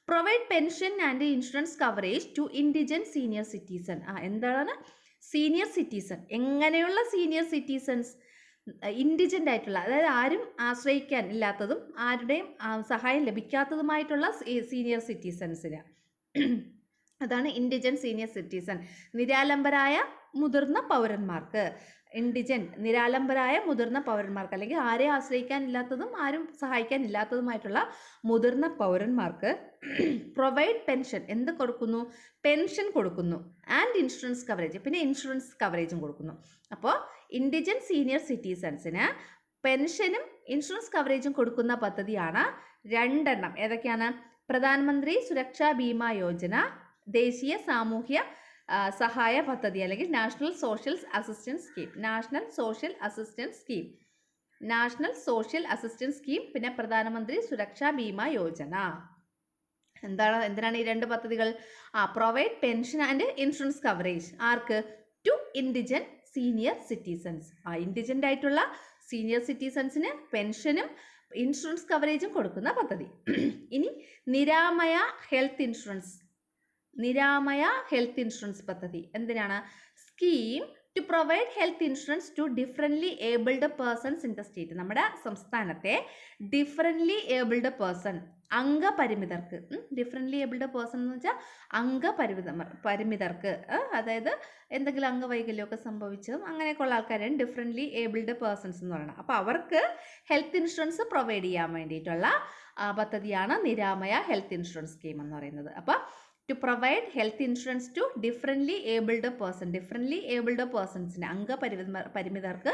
Provide pension and insurance coverage to indigent senior citizen. എന്താണ് സീനിയർ സിറ്റിസൺ? എങ്ങനെയുള്ള സീനിയർ സിറ്റിസൺസ്? ഇൻഡിജൻ്റ് ആയിട്ടുള്ള, അതായത് ആരും ആശ്രയിക്കാൻ ഇല്ലാത്തതും ആരുടെയും സഹായം ലഭിക്കാത്തതുമായിട്ടുള്ള സീനിയർ സിറ്റിസൺസിന്, അതാണ് ഇൻഡിജൻ സീനിയർ സിറ്റിസൺ. നിരാലംബരായ മുതിർന്ന പൗരന്മാർക്ക്, നിരാലംബരായ മുതിർന്ന പൗരന്മാർക്ക്, അല്ലെങ്കിൽ ആരെയും ആശ്രയിക്കാൻ ഇല്ലാത്തതും ആരും സഹായിക്കാൻ ഇല്ലാത്തതുമായിട്ടുള്ള മുതിർന്ന പൗരന്മാർക്ക് പ്രൊവൈഡ് പെൻഷൻ, എന്ത് കൊടുക്കുന്നു? പെൻഷൻ കൊടുക്കുന്നു. ആൻഡ് ഇൻഷുറൻസ് കവറേജ്, പിന്നെ ഇൻഷുറൻസ് കവറേജും കൊടുക്കുന്നു. അപ്പോൾ ഇൻഡിജൻ സീനിയർ സിറ്റിസൺസിന് പെൻഷനും ഇൻഷുറൻസ് കവറേജും കൊടുക്കുന്ന പദ്ധതിയാണ് 2. ഏതൊക്കെയാണ്? പ്രധാനമന്ത്രി സുരക്ഷാ ബീമാ യോജന, ദേശീയ സാമൂഹ്യ സഹായ പദ്ധതി അല്ലെങ്കിൽ national social assistance scheme. National social assistance scheme, പിന്നെ പ്രധാനമന്ത്രി സുരക്ഷാ ബീമാ യോജന. എന്തിനാണ് ഈ 2 പദ്ധതികൾ? Provide pension and insurance coverage. Arc? To indigent senior citizens. Indigent ആയിട്ടുള്ള സീനിയർ സിറ്റിസൺസിന് പെൻഷനും ഇൻഷുറൻസ് കവറേജും കൊടുക്കുന്ന പദ്ധതി. ഇനി നിരാമയ ഹെൽത്ത് ഇൻഷുറൻസ് പദ്ധതി. എന്തിനാണ്? Scheme to provide health insurance to differently abled persons in the state. നമ്മുടെ സംസ്ഥാനത്തെ ഡിഫറൻ്റ്ലി ഏബിൾഡ് പേഴ്സൺ, അംഗപരിമിതർക്ക്, ഡിഫറൻ്റ്ലി ഏബിൾഡ് പേഴ്സൺ എന്ന് വെച്ചാൽ അംഗപരിമിതർക്ക്, അതായത് എന്തെങ്കിലും അംഗവൈകല്യമൊക്കെ സംഭവിച്ചതും അങ്ങനെയൊക്കെയുള്ള ആൾക്കാരാണ് ഡിഫറൻ്റ്ലി ഏബിൾഡ് പേഴ്സൺസ് എന്ന് പറയുന്നത്. അപ്പോൾ അവർക്ക് ഹെൽത്ത് ഇൻഷുറൻസ് പ്രൊവൈഡ് ചെയ്യാൻ വേണ്ടിയിട്ടുള്ള പദ്ധതിയാണ് നിരാമയ ഹെൽത്ത് ഇൻഷുറൻസ് സ്കീം എന്ന് പറയുന്നത്. അപ്പോൾ to provide health insurance to differently abled പേഴ്സൺസിന്, അംഗപരിമിതർക്ക്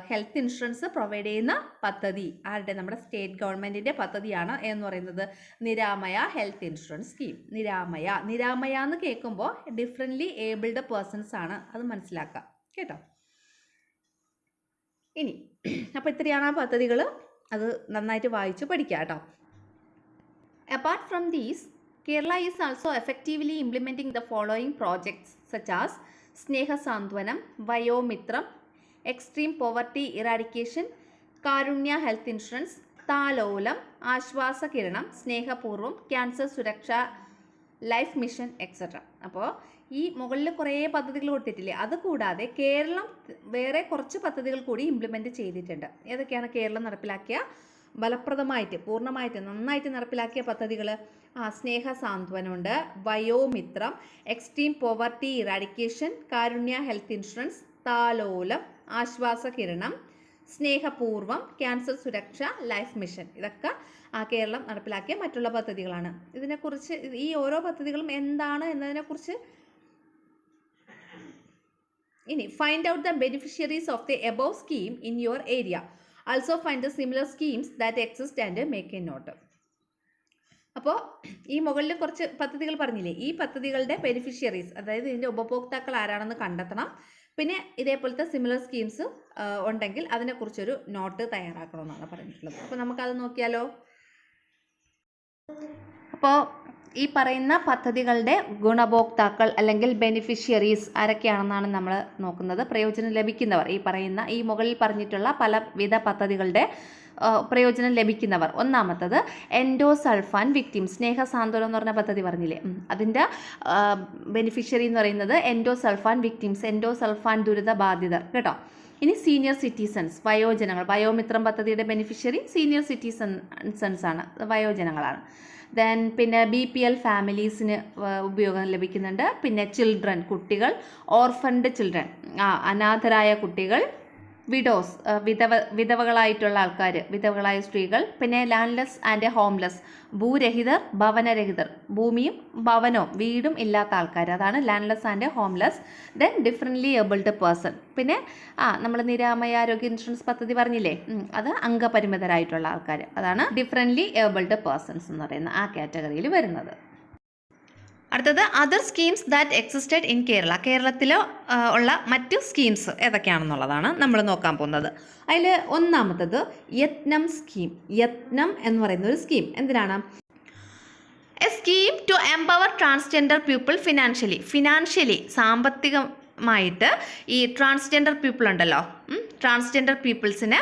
ഹെൽത്ത് ഇൻഷുറൻസ് പ്രൊവൈഡ് ചെയ്യുന്ന പദ്ധതി ആരുടെ? നമ്മുടെ സ്റ്റേറ്റ് ഗവൺമെൻറ്റിൻ്റെ പദ്ധതിയാണ് എന്ന് പറയുന്നത് Niramaya health insurance scheme. Niramaya എന്ന് കേൾക്കുമ്പോൾ ഡിഫറൻ്റ്ലി ഏബിൾഡ് പേഴ്സൺസ് ആണ്, അത് മനസ്സിലാക്കുക കേട്ടോ. ഇനി അപ്പോൾ ഇത്രയാണ് ആ പദ്ധതികൾ, അത് നന്നായിട്ട് വായിച്ച് പഠിക്കുക കേട്ടോ. Apart from these, Kerala is also effectively implementing the following projects such as Sneha Sandwanam, Vayomitram, Extreme Poverty Eradication, Karunya Health Insurance, Talolam, Ashwasa Kiranam, Sneha Purvam, Cancer Suraksha, Life Mission, etc. അപ്പോൾ ഈ മുകളിൽ കുറേ പദ്ധതികൾ കൊടുത്തിട്ടില്ലേ, അതുകൂടാതെ കേരളം വേറെ കുറച്ച് പദ്ധതികൾ കൂടി ഇംപ്ലിമെൻറ്റ് ചെയ്തിട്ടുണ്ട്. ഏതൊക്കെയാണ് കേരളം നടപ്പിലാക്കിയ ഫലപ്രദമായിട്ട് പൂർണ്ണമായിട്ട് നന്നായിട്ട് നടപ്പിലാക്കിയ പദ്ധതികൾ? സ്നേഹ സാന്ത്വനമുണ്ട്, വയോമിത്രം, എക്സ്ട്രീം പോവർട്ടി ഇറാഡിക്കേഷൻ, കാരുണ്യ ഹെൽത്ത് ഇൻഷുറൻസ്, താലോലം, ആശ്വാസ കിരണം, സ്നേഹപൂർവം, ക്യാൻസർ സുരക്ഷ, ലൈഫ് മിഷൻ. ഇതൊക്കെ കേരളം നടപ്പിലാക്കിയ മറ്റുള്ള പദ്ധതികളാണ്. ഇതിനെക്കുറിച്ച് ഈ ഓരോ പദ്ധതികളും എന്താണ് എന്നതിനെക്കുറിച്ച് ഇനി find out the beneficiaries of the above scheme in your area. Also find the similar schemes that exist and make a note. അപ്പോൾ ഈ മുകളിൽ കുറച്ച് പദ്ധതികൾ പറഞ്ഞില്ലേ, ഈ പദ്ധതികളുടെ ബെനിഫിഷ്യറീസ്, അതായത് ഇതിൻ്റെ ഉപഭോക്താക്കൾ ആരാണെന്ന് കണ്ടെത്തണം. പിന്നെ ഇതേപോലത്തെ സിമിലർ സ്കീംസ് ഉണ്ടെങ്കിൽ അതിനെക്കുറിച്ചൊരു നോട്ട് തയ്യാറാക്കണമെന്നാണ് പറഞ്ഞിട്ടുള്ളത്. അപ്പോൾ നമുക്കത് നോക്കിയാലോ. അപ്പോൾ ഈ പറയുന്ന പദ്ധതികളുടെ ഗുണഭോക്താക്കൾ അല്ലെങ്കിൽ ബെനിഫിഷ്യറീസ് ആരൊക്കെയാണെന്നാണ് നമ്മൾ നോക്കുന്നത്. പ്രയോജനം ലഭിക്കുന്നവർ, ഈ മുകളിൽ പറഞ്ഞിട്ടുള്ള പലവിധ പദ്ധതികളുടെ പ്രയോജനം ലഭിക്കുന്നവർ. ഒന്നാമത്തത് എൻഡോസൾഫാൻ വിക്ടിം, സ്നേഹസാന്ത്വനം എന്ന് പറഞ്ഞ പദ്ധതി പറഞ്ഞില്ലേ, അതിൻ്റെ ബെനിഫിഷ്യറി എന്ന് പറയുന്നത് എൻഡോസൾഫാൻ വിക്ടിംസ്, എൻഡോസൾഫാൻ ദുരിത ബാധിതർ കേട്ടോ. ഇനി സീനിയർ സിറ്റിസൺസ്, വയോജനങ്ങൾ, വയോമിത്രം പദ്ധതിയുടെ ബെനിഫിഷ്യറി സീനിയർ സിറ്റിസൺസ് ആണ്, വയോജനങ്ങളാണ്. ദെൻ പിന്നെ BPL ഫാമിലീസിന് ഉപയോഗം ലഭിക്കുന്നുണ്ട്. പിന്നെ ചിൽഡ്രൻ, കുട്ടികൾ, ഓർഫൻഡ് ചിൽഡ്രൻ, അനാഥരായ കുട്ടികൾ, വിഡോസ്, വിധവകളായിട്ടുള്ള ആൾക്കാർ, വിധവകളായ സ്ത്രീകൾ, പിന്നെ ലാൻഡ്ലെസ് ആൻഡ് ഹോംലെസ്, ഭൂരഹിതർ, ഭവനരഹിതർ, ഭൂമിയും ഭവനവും വീടും ഇല്ലാത്ത ആൾക്കാർ, അതാണ് landless and homeless. Then differently abled person, പിന്നെ നമ്മൾ നിരാമയ ആരോഗ്യ ഇൻഷുറൻസ് പദ്ധതി പറഞ്ഞില്ലേ, അത് അംഗപരിമിതരായിട്ടുള്ള ആൾക്കാർ, അതാണ് ഡിഫറൻ്റ്ലി ഏബിൾഡ് പേഴ്സൺസ് എന്ന് പറയുന്ന ആ കാറ്റഗറിയിൽ വരുന്നത്. അടുത്തത് other schemes that existed in Kerala, കേരളത്തിൽ ഉള്ള മറ്റ് സ്കീംസ് ഏതൊക്കെയാണെന്നുള്ളതാണ് നമ്മൾ നോക്കാൻ പോകുന്നത്. അതിൽ ഒന്നാമത്തത് യത്നം സ്കീം. യത്നം എന്ന് പറയുന്ന ഒരു സ്കീം എന്തിനാണ്? A scheme to empower transgender people financially സാമ്പത്തികമായിട്ട് ഈ ട്രാൻസ്ജെൻഡർ പീപ്പിൾ ഉണ്ടല്ലോ, ട്രാൻസ്ജെൻഡർ പീപ്പിൾസിനെ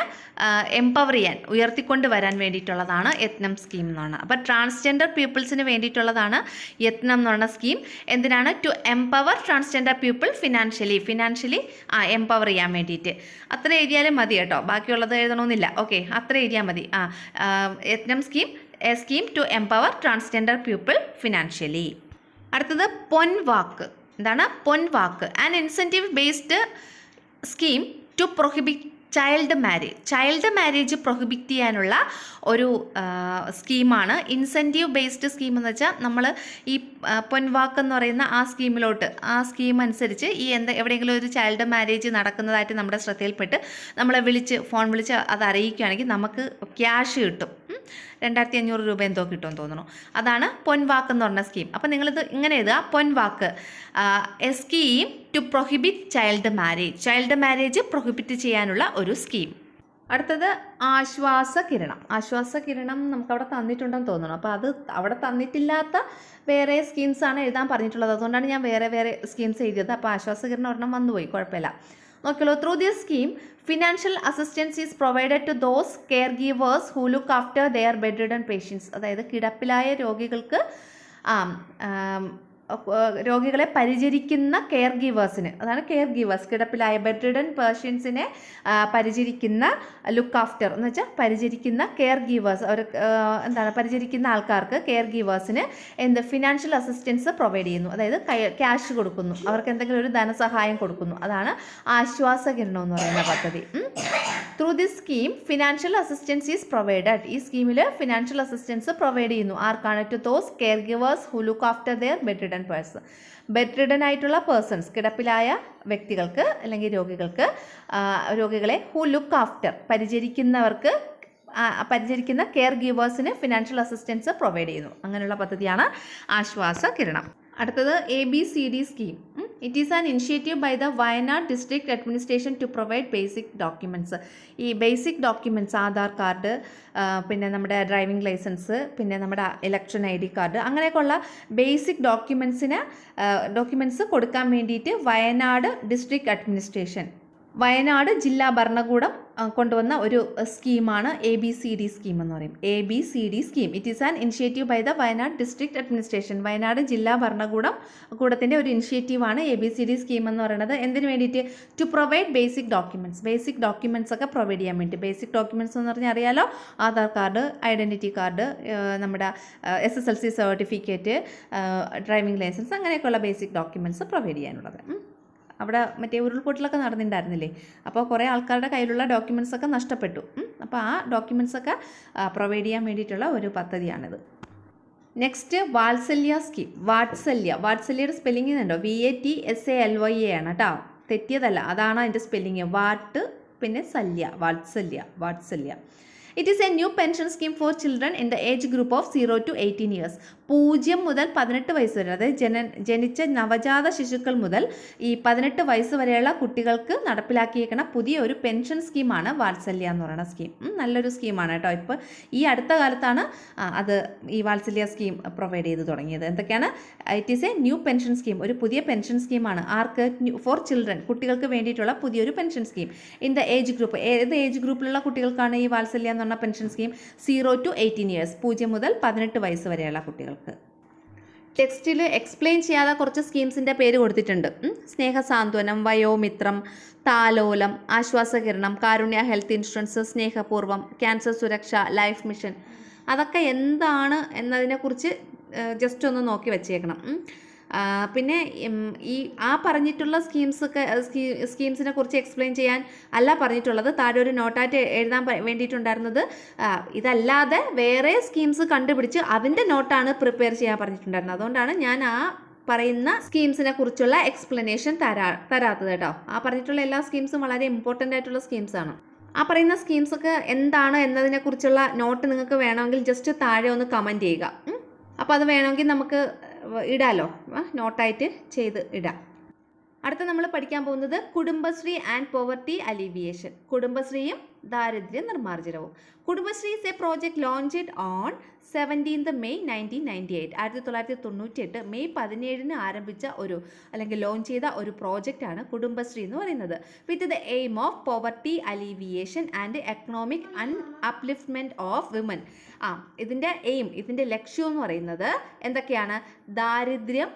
എംപവർ ചെയ്യാൻ, ഉയർത്തിക്കൊണ്ട് വരാൻ വേണ്ടിയിട്ടുള്ളതാണ് യത്നം സ്കീം എന്നാണ്. അപ്പോൾ ട്രാൻസ്ജെൻഡർ പീപ്പിൾസിന് വേണ്ടിയിട്ടുള്ളതാണ് യത്നം എന്ന് പറയുന്ന സ്കീം. എന്തിനാണ്? To empower transgender people financially empower ചെയ്യാൻ വേണ്ടിയിട്ട്. അത്ര എഴുതിയാലും മതി കേട്ടോ, ബാക്കിയുള്ളത് എഴുതണമെന്നില്ല. ഓക്കെ, അത്ര എഴുതിയാൽ മതി. Yatnam scheme, a scheme to empower transgender people financially. അടുത്തത് പൊൻവാക്ക്. എന്താണ് Ponvakku? An incentive based scheme to prohibit child marriage prohibit ചെയ്യാനുള്ള ഒരു സ്കീമാണ് ഇൻസെൻറ്റീവ് ബേസ്ഡ് സ്കീം. എന്ന് വെച്ചാൽ നമ്മൾ ഈ പൊൻവാക്ക് എന്ന് പറയുന്ന ആ സ്കീം അനുസരിച്ച് എവിടെയെങ്കിലും ഒരു ചൈൽഡ് മാരേജ് നടക്കുന്നതായിട്ട് നമ്മുടെ ശ്രദ്ധയിൽപ്പെട്ട് നമ്മളെ ഫോൺ വിളിച്ച് അത് അറിയിക്കുകയാണെങ്കിൽ നമുക്ക് ക്യാഷ് കിട്ടും. 2500 രൂപ എന്തോ കിട്ടുമെന്ന് തോന്നുന്നു. അതാണ് പൊൻവാക്ക് എന്ന് പറഞ്ഞ സ്കീം. അപ്പോൾ നിങ്ങളിത് ഇങ്ങനെ എഴുതുക, Ponvakku, a scheme to prohibit child marriage prohibit ചെയ്യാനുള്ള ഒരു സ്കീം. അടുത്തത് ആശ്വാസകിരണം നമുക്കവിടെ തന്നിട്ടുണ്ടെന്ന് തോന്നുന്നു. അപ്പോൾ അത് അവിടെ തന്നിട്ടില്ലാത്ത വേറെ സ്കീംസാണ് എഴുതാൻ പറഞ്ഞിട്ടുള്ളത്. അതുകൊണ്ടാണ് ഞാൻ വേറെ സ്കീംസ് എഴുതിയത്. അപ്പോൾ ആശ്വാസകിരണം ഒരെണ്ണം വന്നുപോയി, കുഴപ്പമില്ല. നോക്കിയല്ലോ. Through this scheme financial assistance is provided to those caregivers who look after their bedridden patients. അതായത് കിടപ്പിലായ രോഗികളെ പരിചരിക്കുന്ന കെയർ ഗീവേഴ്സിന്, അതാണ് കെയർ ഗീവേഴ്സ്, കിടപ്പിലായ ബെഡ്രിഡൻ പേഷ്യൻസിനെ പരിചരിക്കുന്ന, ലുക്ക് ആഫ്റ്റർ എന്ന് വെച്ചാൽ പരിചരിക്കുന്ന കെയർ ഗീവേഴ്സ്, പരിചരിക്കുന്ന ആൾക്കാർക്ക് കെയർ ഗീവേഴ്സിന് ഫിനാൻഷ്യൽ അസിസ്റ്റൻസ് പ്രൊവൈഡ് ചെയ്യുന്നു. അതായത് ക്യാഷ് കൊടുക്കുന്നു, അവർക്ക് എന്തെങ്കിലും ഒരു ധനസഹായം കൊടുക്കുന്നു. അതാണ് ആശ്വാസകിരണം എന്ന് പറയുന്ന പദ്ധതി. Through this scheme financial assistance is provided. ഈ സ്കീമിൽ ഫിനാൻഷ്യൽ അസിസ്റ്റൻസ് പ്രൊവൈഡ് ചെയ്യുന്നു. ആർക്കാണ്? To those care givers who look after their bedridden ആയിട്ടുള്ള പേഴ്സൺസ്, കിടപ്പിലായ വ്യക്തികൾക്ക് അല്ലെങ്കിൽ രോഗികളെ ഹു ലുക്ക് ആഫ്റ്റർ, പരിചരിക്കുന്ന കെയർ ഗീവേഴ്സിന് ഫിനാൻഷ്യൽ അസിസ്റ്റൻസ് പ്രൊവൈഡ് ചെയ്യുന്നു. അങ്ങനെയുള്ള പദ്ധതിയാണ് ആശ്വാസകിരണം. അടുത്തത് ABCD scheme. It is an initiative by the Wayanad district administration to provide basic documents. ഈ ബേസിക് ഡോക്യുമെൻറ്റ്സ്, ആധാർ കാർഡ്, പിന്നെ നമ്മുടെ ഡ്രൈവിംഗ് ലൈസൻസ്, പിന്നെ നമ്മുടെ ഇലക്ഷൻ ID കാർഡ്, അങ്ങനെയൊക്കെയുള്ള ബേസിക് ഡോക്യുമെൻറ്റ്സ് കൊടുക്കാൻ വേണ്ടിയിട്ട് വയനാട് ഡിസ്ട്രിക്ട് അഡ്മിനിസ്ട്രേഷൻ, വയനാട് ജില്ലാ ഭരണകൂടം കൊണ്ടുവന്ന ഒരു സ്കീമാണ് ABCD സ്കീം എന്ന് പറയും. ABCD scheme. It is an initiative by the Wayanad district administration. Wayanad ജില്ലാ ഭരണകൂടത്തിൻ്റെ ഒരു ഇനിഷ്യേറ്റീവാണ് ABCD സ്കീം എന്ന് പറയുന്നത്. എന്തിനു വേണ്ടിയിട്ട്? ടു പ്രൊവൈഡ് ബേസിക് ഡോക്യുമെൻറ്റ്സ് ഒക്കെ പ്രൊവൈഡ് ചെയ്യാൻ വേണ്ടി. ബേസിക് ഡോക്യുമെൻറ്റ്സ് എന്ന് പറഞ്ഞാൽ അറിയാലോ, ആധാർ കാർഡ്, ഐഡൻറ്റിറ്റി കാർഡ്, നമ്മുടെ SSLC സർട്ടിഫിക്കറ്റ്, ഡ്രൈവിംഗ് ലൈസൻസ്, അങ്ങനെയൊക്കെയുള്ള ബേസിക് ഡോക്യുമെൻറ്റ്സ് പ്രൊവൈഡ് ചെയ്യാനുള്ളത്. അവിടെ മറ്റേ ഉരുൾപൊട്ടലൊക്കെ നടന്നിട്ടുണ്ടായിരുന്നില്ലേ, അപ്പോൾ കുറേ ആൾക്കാരുടെ കയ്യിലുള്ള ഡോക്യുമെൻറ്റ്സൊക്കെ നഷ്ടപ്പെട്ടു. അപ്പോൾ ആ ഡോക്യുമെൻറ്റ്സൊക്കെ പ്രൊവൈഡ് ചെയ്യാൻ വേണ്ടിയിട്ടുള്ള ഒരു പദ്ധതിയാണിത്. നെക്സ്റ്റ് വാത്സല്യ സ്കീം. വാത്സല്യയുടെ സ്പെല്ലിംഗ് ഉണ്ടോ? VATSALYA ആണ് കേട്ടോ, തെറ്റിയതല്ല, അതാണ് അതിൻ്റെ സ്പെല്ലിങ്. പിന്നെ വാത്സല്യ. It is A new pension scheme for children in the age group of 0 to 18 years. 0 മുതൽ 18 വയസ്സ് വരെ, അതായത് ജനിച്ച നവജാത ശിശുക്കൾ മുതൽ ഈ 18 വയസ്സ് വരെയുള്ള കുട്ടികൾക്ക് നടപ്പിലാക്കിയേക്കുന്ന പുതിയ ഒരു പെൻഷൻ സ്കീമാണ് വാത്സല്യ എന്ന് പറയുന്ന സ്കീം. നല്ലൊരു സ്കീമാണ് കേട്ടോ. ഇപ്പോൾ ഈ അടുത്ത കാലത്താണ് അത് ഈ വാത്സല്യ സ്കീം പ്രൊവൈഡ് ചെയ്ത് തുടങ്ങിയത്. എന്തൊക്കെയാണ്? It is A new pension scheme, ഒരു പുതിയ പെൻഷൻ സ്കീമാണ്. ആർക്ക്? ഫോർ ചിൽഡ്രൻ, കുട്ടികൾക്ക് വേണ്ടിയിട്ടുള്ള പുതിയൊരു pension scheme. In the age group, ഏത് ഏജ് ഗ്രൂപ്പിലുള്ള കുട്ടികൾക്കാണ് ഈ വാത്സല്യ എന്ന് പറഞ്ഞ പെൻഷൻ സ്കീം? 0 to 18 ഇയേഴ്സ്, 0 മുതൽ 18 വയസ്സ് വരെയുള്ള കുട്ടികൾക്ക്. ടെക്സ്റ്റിൽ എക്സ്പ്ലെയിൻ ചെയ്യാതെ കുറച്ച് സ്കീംസിൻ്റെ പേര് കൊടുത്തിട്ടുണ്ട്. സ്നേഹസാന്ത്വനം, വയോമിത്രം, താലോലം, ആശ്വാസകിരണം, കാരുണ്യ ഹെൽത്ത് ഇൻഷുറൻസ്, സ്നേഹപൂർവ്വം, ക്യാൻസർ സുരക്ഷ, ലൈഫ് മിഷൻ. അതൊക്കെ എന്താണ് എന്നതിനെക്കുറിച്ച് ജസ്റ്റ് ഒന്ന് നോക്കി വെച്ചേക്കണം. പിന്നെ ഈ പറഞ്ഞിട്ടുള്ള സ്കീംസിനെ കുറിച്ച് എക്സ്പ്ലെയിൻ ചെയ്യാൻ അല്ല പറഞ്ഞിട്ടുള്ളത്. താഴെ ഒരു നോട്ടായിട്ട് എഴുതാൻ വേണ്ടിയിട്ടുണ്ടായിരുന്നത്. ഇതല്ലാതെ വേറെ സ്കീംസ് കണ്ടുപിടിച്ച് അതിൻ്റെ നോട്ടാണ് പ്രിപ്പയർ ചെയ്യാൻ പറഞ്ഞിട്ടുണ്ടായിരുന്നത്. അതുകൊണ്ടാണ് ഞാൻ പറയുന്ന സ്കീംസിനെ കുറിച്ചുള്ള എക്സ്പ്ലനേഷൻ തരാത്തത് കേട്ടോ. പറഞ്ഞിട്ടുള്ള എല്ലാ സ്കീംസും വളരെ ഇമ്പോർട്ടൻ്റ് ആയിട്ടുള്ള സ്കീംസാണ്. പറയുന്ന സ്കീംസൊക്കെ എന്താണ് എന്നതിനെക്കുറിച്ചുള്ള നോട്ട് നിങ്ങൾക്ക് വേണമെങ്കിൽ ജസ്റ്റ് താഴെ ഒന്ന് കമൻറ്റ് ചെയ്യുക. അപ്പോൾ അത് വേണമെങ്കിൽ നമുക്ക് ഇടാലോ, നോട്ടായിട്ട് ചെയ്ത് ഇടാം. അടുത്ത നമ്മൾ പഠിക്കാൻ പോകുന്നത് കുടുംബശ്രീ ആൻഡ് പോവർട്ടി അലിവിയേഷൻ. കുടുംബശ്രീയും ദാരിദ്ര്യ നിർമ്മാർജ്ജനവും. Kudumbashree is a project launched on 17 May 1998. 1998 May 17 ആരംഭിച്ച അല്ലെങ്കിൽ ലോഞ്ച് ചെയ്ത ഒരു പ്രോജക്റ്റാണ് കുടുംബശ്രീ എന്ന് പറയുന്നത്. With the aim of poverty alleviation and economic upliftment of women. ഇതിൻ്റെ എയിം, ഇതിൻ്റെ ലക്ഷ്യം എന്ന് പറയുന്നത് എന്തൊക്കെയാണ്? ദാരിദ്ര്യം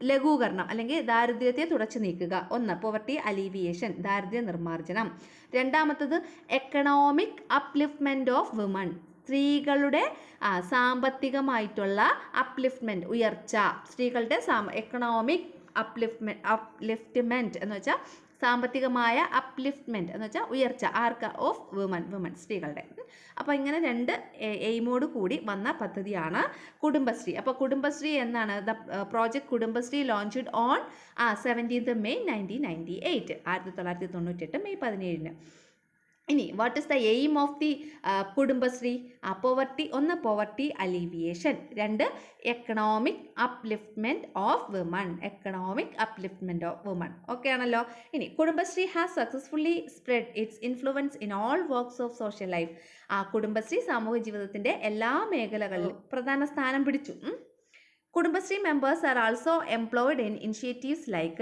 ലഘൂകരണം അല്ലെങ്കിൽ ദാരിദ്ര്യത്തെ തുടച്ചു നീക്കുക. 1 പോവർട്ടി അലീവിയേഷൻ, ദാരിദ്ര്യ നിർമ്മാർജ്ജനം. രണ്ടാമത്തത് എക്കണോമിക് അപ്ലിഫ്റ്റ്മെൻറ്റ് ഓഫ് വിമൺ, സ്ത്രീകളുടെ സാമ്പത്തികമായിട്ടുള്ള അപ്ലിഫ്റ്റ്മെൻറ്റ്, ഉയർച്ച. സ്ത്രീകളുടെ എക്കണോമിക് അപ്ലിഫ്റ്റ്മെൻറ്റ് എന്ന് വെച്ചാൽ സാമ്പത്തികമായ അപ്ലിഫ്റ്റ്മെൻറ്റ് എന്ന് വെച്ചാൽ ഉയർച്ച. ആർക്ക്? ഓഫ് വിമൻ, സ്ത്രീകളുടെ. അപ്പോൾ ഇങ്ങനെ 2 എയിമോട് കൂടി വന്ന പദ്ധതിയാണ് കുടുംബശ്രീ. അപ്പോൾ കുടുംബശ്രീ എന്നാണ് the project Kudumbashree launched on 17 May 1998. 1998 May 17. ഇനി what is the aim of the Kudumbashree? Poverty, 1 poverty alleviation, 2 economic upliftment of women, economic upliftment of women. Okay ആണല്ലോ. ഇനി Kudumbashree has successfully spread its influence in all works of social life. Kudumbashree സാമൂഹ്യ ജീവിതത്തിൻ്റെ എല്ലാ മേഖലകളിലും പ്രധാന സ്ഥാനം പിടിച്ചു. Kudumbashree members are also employed in initiatives like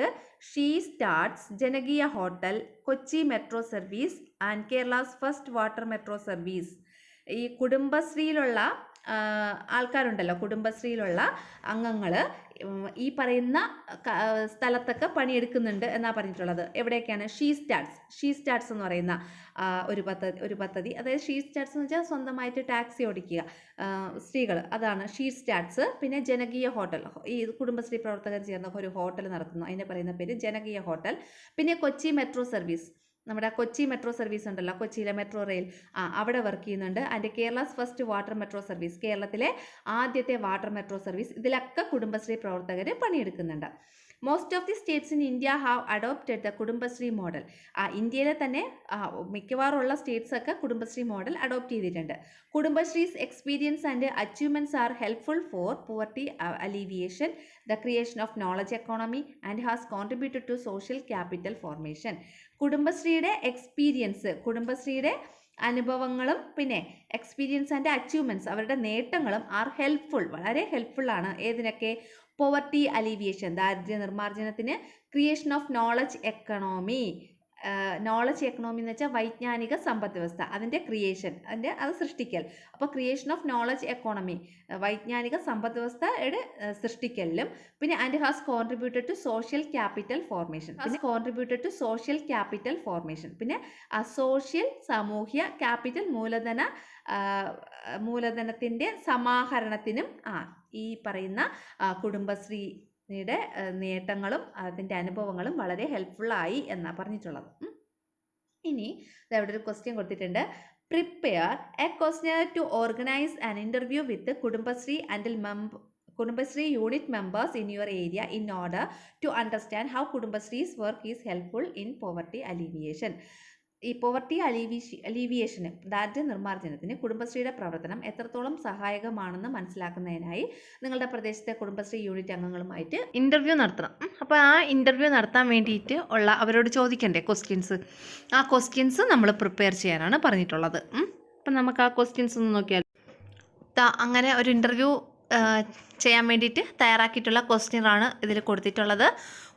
She Starts, ജനകീയ hotel, Kochi metro service and Kerala's first water metro service. ഈ കുടുംബശ്രീയിലുള്ള ആൾക്കാരുണ്ടല്ലോ, കുടുംബശ്രീയിലുള്ള അംഗങ്ങൾ ഈ പറയുന്ന സ്ഥലത്തൊക്കെ പണിയെടുക്കുന്നുണ്ട് എന്നാണ് പറഞ്ഞിട്ടുള്ളത്. എവിടെയൊക്കെയാണ്? ഷീ സ്റ്റാർട്സ് എന്ന് പറയുന്ന ഒരു പദ്ധതി. അതായത് ഷീ സ്റ്റാർട്സ് എന്ന് വെച്ചാൽ സ്വന്തമായിട്ട് ടാക്സി ഓടിക്കുക സ്ത്രീകൾ, അതാണ് ഷീ സ്റ്റാർട്സ്. പിന്നെ ജനകീയ ഹോട്ടൽ, ഈ കുടുംബശ്രീ പ്രവർത്തകർ ചേർന്ന് ഒരു ഹോട്ടൽ നടത്തുന്നു, അതിനെ പറയുന്ന പേര് ജനകീയ ഹോട്ടൽ. പിന്നെ കൊച്ചി മെട്രോ സർവീസ്, നമ്മുടെ കൊച്ചി മെട്രോ സർവീസ് ഉണ്ടല്ലോ, കൊച്ചിയിലെ മെട്രോ റെയിൽ, അവിടെ വർക്ക് ചെയ്യുന്നുണ്ട്. And Kerala's first water metro service, കേരളത്തിലെ ആദ്യത്തെ വാട്ടർ മെട്രോ സർവീസ്. ഇതിലൊക്കെ കുടുംബശ്രീ പ്രവർത്തകർ പണിയെടുക്കുന്നുണ്ട്. Most of the states in India have adopted the Kudumbashree model. ഇന്ത്യയിലെ തന്നെ മിക്കവാറുള്ള സ്റ്റേറ്റ്സ് ഒക്കെ കുടുംബശ്രീ മോഡൽ അഡോപ്റ്റ് ചെയ്തിട്ടുണ്ട്. Kudumbashree's experience and achievements are helpful for poverty alleviation, the creation of knowledge economy and has contributed to social capital formation. കുടുംബശ്രീയുടെ experience, കുടുംബശ്രീയുടെ അനുഭവങ്ങളും പിന്നെ experience and achievements, അവരുടെ നേട്ടങ്ങളും ആർ ഹെൽപ്ഫുൾ, വളരെ ഹെൽപ്ഫുള്ളാണ്. ഏതിനൊക്കെ? പോവർട്ടി അലീവിയേഷൻ, ദാരിദ്ര്യ നിർമ്മാർജ്ജനത്തിന്. Creation of knowledge economy, knowledge economy എന്ന് വെച്ചാൽ വൈജ്ഞാനിക സമ്പദ് വ്യവസ്ഥ, അതിൻ്റെ ക്രിയേഷൻ, അത് സൃഷ്ടിക്കൽ. അപ്പോൾ ക്രിയേഷൻ ഓഫ് നോളജ് എക്കോണമി, വൈജ്ഞാനിക സമ്പദ് വ്യവസ്ഥയുടെ സൃഷ്ടിക്കലിലും. പിന്നെ and has contributed to social capital formation, contributed to social capital formation. പിന്നെ സോഷ്യൽ, സാമൂഹ്യ, ക്യാപിറ്റൽ മൂലധനത്തിൻ്റെ സമാഹരണത്തിനും ഈ പറയുന്ന കുടുംബശ്രീയുടെ നേട്ടങ്ങളും അതിൻ്റെ അനുഭവങ്ങളും വളരെ ഹെൽപ്ഫുള്ളായി എന്നാണ് പറഞ്ഞിട്ടുള്ളത്. ഇനി ഇവിടെ ഒരു ക്വസ്റ്റ്യൻ കൊടുത്തിട്ടുണ്ട്. Prepare a question to organise an interview with Kudumbashree unit members in your area in order to understand how Kudumbashree's work is helpful in poverty alleviation. ഈ പോവർട്ടി അലീവിയേഷന് ദാരിദ്ര്യ നിർമ്മാർജ്ജനത്തിന് കുടുംബശ്രീയുടെ പ്രവർത്തനം എത്രത്തോളം സഹായകമാണെന്ന് മനസ്സിലാക്കുന്നതിനായി നിങ്ങളുടെ പ്രദേശത്തെ കുടുംബശ്രീ യൂണിറ്റ് അംഗങ്ങളുമായിട്ട് ഇൻ്റർവ്യൂ നടത്തണം. അപ്പോൾ ആ ഇൻ്റർവ്യൂ നടത്താൻ വേണ്ടിയിട്ട് ഉള്ള അവരോട് ചോദിക്കണ്ടേ ക്വസ്റ്റ്യൻസ്, ആ ക്വസ്റ്റ്യൻസ് നമ്മൾ പ്രിപ്പയർ ചെയ്യാനാണ് പറഞ്ഞിട്ടുള്ളത്. അപ്പം നമുക്ക് ആ ക്വസ്റ്റ്യൻസ് ഒന്ന് നോക്കിയാൽ അങ്ങനെ ഒരു ഇൻ്റർവ്യൂ ചെയ്യാൻ വേണ്ടിയിട്ട് തയ്യാറാക്കിയിട്ടുള്ള ക്വസ്റ്റ്യനാണ് ഇതിൽ കൊടുത്തിട്ടുള്ളത്.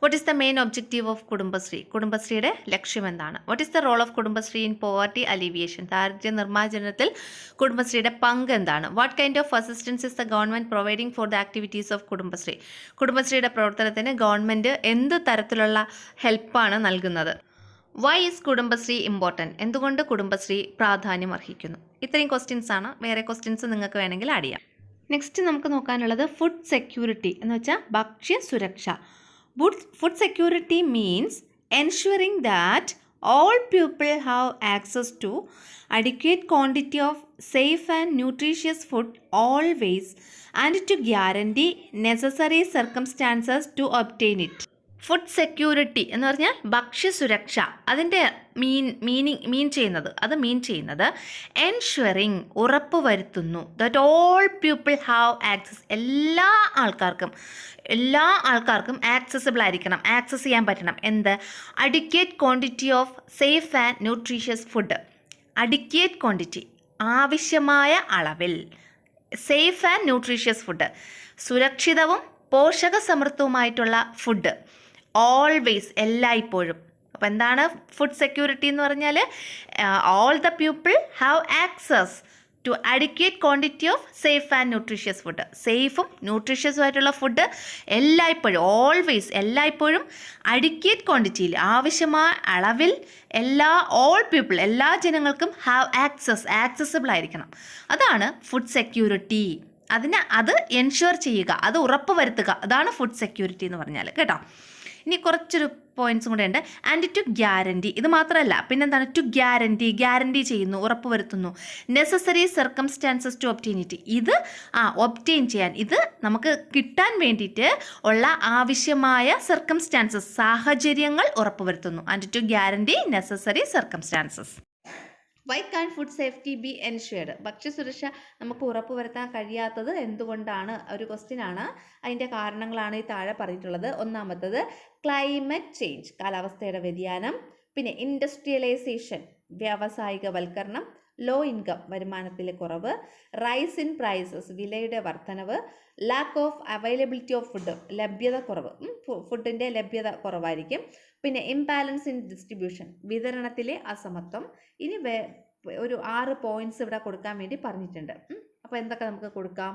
What is the main objective of Kudumbashree? കുടുംബശ്രീയുടെ ലക്ഷ്യം എന്താണ്? What is the role of Kudumbashree in poverty alleviation? ദാരിദ്ര്യ നിർമ്മാർജ്ജനത്തിൽ കുടുംബശ്രീയുടെ പങ്ക് എന്താണ്? What kind of assistance is the government providing for the activities of Kudumbashree? കുടുംബശ്രീയുടെ പ്രവർത്തനത്തിന് ഗവൺമെൻറ് എന്ത് തരത്തിലുള്ള ഹെൽപ്പാണ് നൽകുന്നത്? Why is Kudumbashree important? എന്തുകൊണ്ട് കുടുംബശ്രീ പ്രാധാന്യം അർഹിക്കുന്നു? ഇത്രയും ക്വസ്റ്റ്യൻസ് ആണ്. വേറെ ക്വസ്റ്റ്യൻസ് നിങ്ങൾക്ക് വേണമെങ്കിൽ ആഡ് ചെയ്യാം. നെക്സ്റ്റ് നമുക്ക് നോക്കാനുള്ളത് ഫുഡ് സെക്യൂരിറ്റി എന്ന് വെച്ചാൽ ഭക്ഷ്യ സുരക്ഷ. Food security means ensuring that all people have access to adequate quantity of safe and nutritious food always and to guarantee necessary circumstances to obtain it. Food security എന്ന് പറഞ്ഞാൽ ഭക്ഷ്യസുരക്ഷ. അതിൻ്റെ മീൻ ചെയ്യുന്നത് എൻഷുറിങ് ഉറപ്പുവരുത്തുന്നു that all people have access, എല്ലാ ആൾക്കാർക്കും accessible ആയിരിക്കണം, access ചെയ്യാൻ പറ്റണം. എന്ത്? Adequate quantity of safe and nutritious food. Adequate quantity ആവശ്യമായ അളവിൽ, സേഫ് ആൻഡ് ന്യൂട്രീഷ്യസ് ഫുഡ് സുരക്ഷിതവും പോഷക സമൃദ്ധവുമായിട്ടുള്ള ഫുഡ്, ഓൾവേസ് എല്ലായ്പ്പോഴും. അപ്പോൾ എന്താണ് ഫുഡ് സെക്യൂരിറ്റി എന്ന് പറഞ്ഞാൽ? All the people have access to adequate quantity of safe and nutritious food. സേഫും ന്യൂട്രീഷ്യസും ആയിട്ടുള്ള ഫുഡ് എല്ലായ്പ്പോഴും, ഓൾവേസ് എല്ലായ്പ്പോഴും അഡിക്വേറ്റ് ക്വാണ്ടിറ്റിയിൽ, ആവശ്യമായ അളവിൽ ഓൾ പീപ്പിൾ എല്ലാ ജനങ്ങൾക്കും ഹാവ് ആക്സസിബിൾ ആയിരിക്കണം. അതാണ് ഫുഡ് സെക്യൂരിറ്റി. അത് എൻഷുർ ചെയ്യുക, അത് ഉറപ്പ് വരുത്തുക, അതാണ് ഫുഡ് സെക്യൂരിറ്റി എന്ന് പറഞ്ഞാൽ കേട്ടോ. ഇനി കുറച്ചൊരു പോയിന്റ്സും കൂടെ ഉണ്ട്. ആൻഡ് ടു ഗ്യാരണ്ടി, ഇത് മാത്രമല്ല പിന്നെന്താണ്? ടു ഗ്യാരണ്ടി ചെയ്യുന്നു, ഉറപ്പ് വരുത്തുന്നു. Necessary circumstances to obtain it, ഇത് ഒബ്റ്റെയിൻ ചെയ്യാൻ, ഇത് നമുക്ക് കിട്ടാൻ വേണ്ടിയിട്ട് ഉള്ള ആവശ്യമായ സർക്കംസ്റ്റാൻസസ്, സാഹചര്യങ്ങൾ ഉറപ്പുവരുത്തുന്നു. And to guarantee necessary circumstances. Why can food safety be ensured? ഭക്ഷ്യസുരക്ഷ നമുക്ക് ഉറപ്പുവരുത്താൻ കഴിയാത്തത് എന്തുകൊണ്ടാണ്? ഒരു ക്വസ്റ്റ്യൻ ആണ്. അതിൻ്റെ കാരണങ്ങളാണ് ഈ താഴെ പറഞ്ഞിട്ടുള്ളത്. ഒന്നാമത്തത് ക്ലൈമറ്റ് ചേഞ്ച്, കാലാവസ്ഥയുടെ വ്യതിയാനം. പിന്നെ ഇൻഡസ്ട്രിയലൈസേഷൻ, വ്യാവസായികവൽക്കരണം. ലോ ഇൻകം, വരുമാനത്തിലെ കുറവ്. റൈസ് ഇൻ പ്രൈസസ്, വിലയുടെ വർധനവ്. Lack of availability of food, ലഭ്യത കുറവ്, ഫുഡിൻ്റെ ലഭ്യത കുറവായിരിക്കും. പിന്നെ ഇംബാലൻസ് ഇൻ ഡിസ്ട്രിബ്യൂഷൻ, വിതരണത്തിലെ അസമത്വം. ഇനി ഒരു 6 പോയിന്റ്സ് ഇവിടെ കൊടുക്കാൻ വേണ്ടി പറഞ്ഞിട്ടുണ്ട്. അപ്പോൾ എന്തൊക്കെ നമുക്ക് കൊടുക്കാം?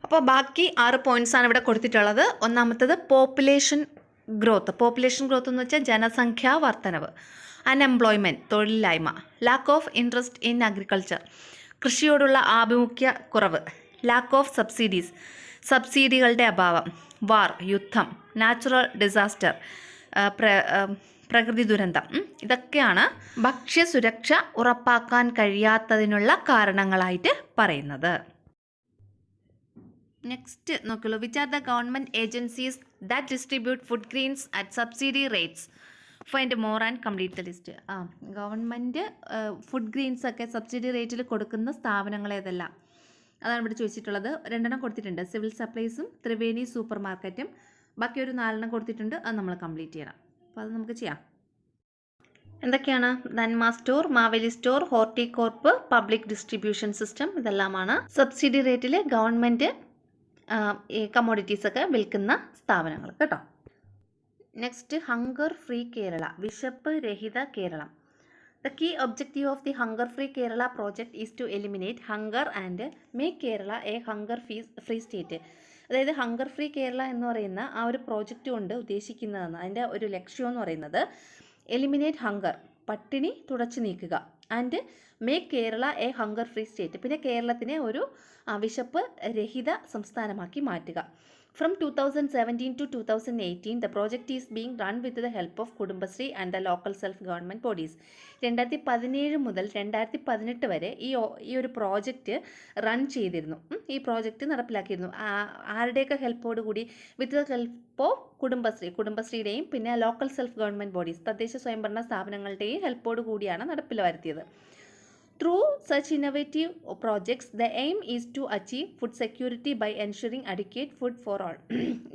അപ്പോൾ ബാക്കി 6 പോയിന്റ്സ് ആണ് ഇവിടെ കൊടുത്തിട്ടുള്ളത്. ഒന്നാമത്തത് പോപ്പുലേഷൻ ഗ്രോത്ത് എന്ന് വെച്ചാൽ ജനസംഖ്യാ വർധനവ്. അൺഎംപ്ലോയ്മെൻറ്റ്, തൊഴിലില്ലായ്മ. Lack of interest in agriculture, കൃഷിയോടുള്ള ആഭിമുഖ്യ കുറവ്. ലാക്ക് ഓഫ് സബ്സിഡീസ്, സബ്സിഡികളുടെ അഭാവം. വാർ, യുദ്ധം. നാച്ചുറൽ ഡിസാസ്റ്റർ, പ്രകൃതി ദുരന്തം. ഇതൊക്കെയാണ് ഭക്ഷ്യസുരക്ഷ ഉറപ്പാക്കാൻ കഴിയാത്തതിനുള്ള കാരണങ്ങളായിട്ട് പറയുന്നത്. നെക്സ്റ്റ് നോക്കുള്ളൂ. Which are the government agencies that distribute food grains at subsidy rates? Find more and complete the list. Government food grains ഒക്കെ സബ്സിഡി റേറ്റിൽ കൊടുക്കുന്ന സ്ഥാപനങ്ങൾ ഏതെല്ലാം? അതാണ് ഇവിടെ ചോദിച്ചിട്ടുള്ളത്. 2 കൊടുത്തിട്ടുണ്ട്. സിവിൽ സപ്ലൈസും ത്രിവേണി സൂപ്പർ മാർക്കറ്റും. ബാക്കി ഒരു 4 കൊടുത്തിട്ടുണ്ട്. അത് നമ്മൾ കംപ്ലീറ്റ് ചെയ്യണം. അപ്പോൾ അത് നമുക്ക് ചെയ്യാം. എന്തൊക്കെയാണ്? ധന്മ store, Maveli store, Horticorp, public distribution system, ഇതെല്ലാമാണ് സബ്സിഡി റേറ്റിൽ ഗവൺമെൻറ് ഈ കമ്മോഡിറ്റീസൊക്കെ വിൽക്കുന്ന സ്ഥാപനങ്ങൾ കേട്ടോ. നെക്സ്റ്റ് ഹങ്കർ ഫ്രീ കേരള, വിശപ്പ് രഹിത Keralam. The key objective of the Hunger Free Kerala project is to eliminate hunger and make Kerala a hunger free state. അതായത് ഹങ്കർ ഫ്രീ കേരള എന്ന് പറയുന്ന ആ ഒരു പ്രോജക്റ്റ് കൊണ്ട് ഉദ്ദേശിക്കുന്നതെന്ന്, അതിൻ്റെ ഒരു ലക്ഷ്യം എന്ന് പറയുന്നത് എലിമിനേറ്റ് ഹങ്കർ, പട്ടിണി തുടച്ചു നീക്കുക. And make Kerala A hunger free state, പിന്നെ കേരളത്തിനെ ഒരു വിശപ്പ് രഹിത സംസ്ഥാനമാക്കി മാറ്റുക. From 2017 to 2018, the project is being run with the help of Kudumbashree and the local self-government bodies. 2017 മുതൽ 2018 വരെ ഈ ഒരു പ്രോജക്റ്റ് റൺ ചെയ്തിരുന്നു. ഈ പ്രോജക്റ്റ് നടപ്പിലാക്കിയിരുന്നു. ആരുടെയൊക്കെ ഹെൽപ്പോട് കൂടി? വിത്ത് ദ ഹെൽപ്പ് ഓഫ് കുടുംബശ്രീയുടെയും പിന്നെ ലോക്കൽ സെൽഫ് ഗവൺമെൻറ് ബോഡീസ്, തദ്ദേശ സ്വയംഭരണ സ്ഥാപനങ്ങളുടെയും ഹെൽപ്പോട് കൂടിയാണ് നടപ്പിൽ വരുത്തിയത്. Through such innovative projects, the aim is to achieve food security by ensuring adequate food for all.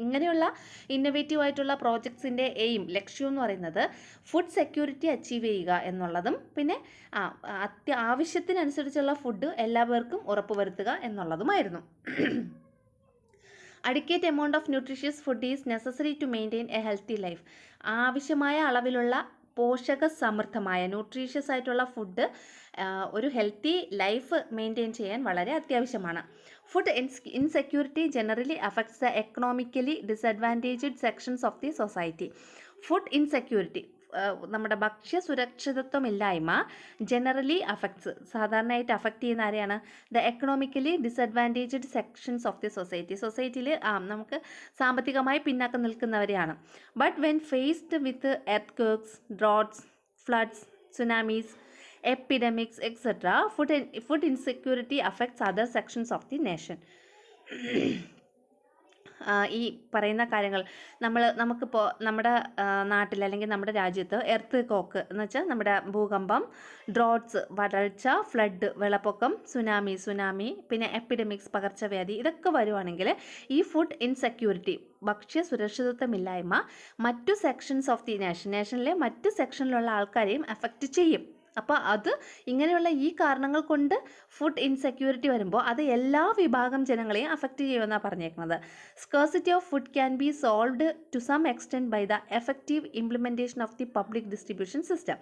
ഇങ്ങനെയുള്ള ഇന്നോവേറ്റീവ് ആയിട്ടുള്ള പ്രോജക്ട്സിൻ്റെ ലക്ഷ്യം എന്ന് പറയുന്നത് ഫുഡ് സെക്യൂരിറ്റി അച്ചീവ് ചെയ്യുക എന്നുള്ളതും പിന്നെ ആവശ്യത്തിനനുസരിച്ചുള്ള ഫുഡ് എല്ലാവർക്കും ഉറപ്പുവരുത്തുക എന്നുള്ളതുമായിരുന്നു. Adequate amount of nutritious food is necessary to maintain a healthy life. ആവശ്യമായ അളവിലുള്ള പോഷക സമൃദ്ധമായ ന്യൂട്രീഷ്യസ് ആയിട്ടുള്ള ഫുഡ് ഒരു ഹെൽത്തി ലൈഫ് മെയിൻറ്റെയിൻ ചെയ്യാൻ വളരെ അത്യാവശ്യമാണ്. Food insecurity generally affects the economically disadvantaged sections of the society. Food insecurity, നമ്മുടെ ഭക്ഷ്യ സുരക്ഷിതത്വമില്ലായ്മ ജനറലി അഫക്ട്സ്, സാധാരണയായിട്ട് അഫക്റ്റ് ചെയ്യുന്ന ആരെയാണ്? The economically disadvantaged sections of the society. സൊസൈറ്റിയിൽ നമുക്ക് സാമ്പത്തികമായി പിന്നാക്കം നിൽക്കുന്നവരെയാണ്. But when faced with earthquakes, droughts, floods, tsunamis, epidemics, etc., food insecurity affects other sections of the nation. ഈ പറയുന്ന കാര്യങ്ങൾ നമുക്കിപ്പോൾ നമ്മുടെ നാട്ടിൽ അല്ലെങ്കിൽ നമ്മുടെ രാജ്യത്ത് എർത്ത് കോക്ക് എന്ന് വെച്ചാൽ നമ്മുടെ ഭൂകമ്പം, ഡ്രോട്ട്സ് വരൾച്ച, ഫ്ലഡ് വെള്ളപ്പൊക്കം, സുനാമി, പിന്നെ എപ്പിഡമിക്സ് പകർച്ചവ്യാധി, ഇതൊക്കെ വരുവാണെങ്കിൽ ഈ ഫുഡ് ഇൻസെക്യൂരിറ്റി ഭക്ഷ്യ സുരക്ഷിതത്വമില്ലായ്മ മറ്റു സെക്ഷൻസ് ഓഫ് ദി നേഷനിലെ മറ്റു സെക്ഷനിലുള്ള ആൾക്കാരെയും അഫക്റ്റ് ചെയ്യും. അപ്പോൾ അത് ഇങ്ങനെയുള്ള ഈ കാരണങ്ങൾ കൊണ്ട് ഫുഡ് ഇൻസെക്യൂരിറ്റി വരുമ്പോൾ അത് എല്ലാ വിഭാഗം ജനങ്ങളെയും അഫക്റ്റ് ചെയ്യുമെന്നാണ് പറഞ്ഞേക്കുന്നത്. Scarcity of food can be solved to some extent by the effective implementation of the public distribution system.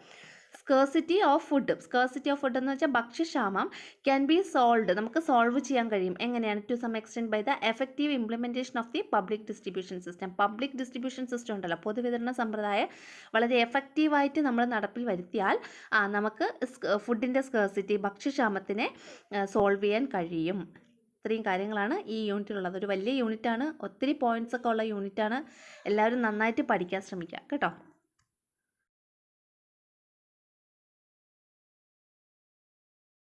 Scarcity of food എന്ന് വെച്ചാൽ ഭക്ഷ്യക്ഷാമം ക്യാൻ ബി സോൾവ്ഡ്, നമുക്ക് സോൾവ് ചെയ്യാൻ കഴിയും. എങ്ങനെയാണ്? To some extent by the effective implementation of the public distribution system. Public distribution system ഉണ്ടല്ലോ, പൊതുവിതരണ സമ്പ്രദായം വളരെ എഫക്റ്റീവായിട്ട് നമ്മൾ നടപ്പിൽ വരുത്തിയാൽ നമുക്ക് ഫുഡിൻ്റെ സ്കേഴ്സിറ്റി, ഭക്ഷ്യക്ഷാമത്തിനെ സോൾവ് ചെയ്യാൻ കഴിയും. ഇത്രയും കാര്യങ്ങളാണ് ഈ യൂണിറ്റിലുള്ളത്. ഒരു വലിയ യൂണിറ്റാണ്, ഒത്തിരി പോയിൻറ്റ്സ് ഒക്കെ ഉള്ള യൂണിറ്റാണ്. എല്ലാവരും നന്നായിട്ട് പഠിക്കാൻ ശ്രമിക്കുക കേട്ടോ.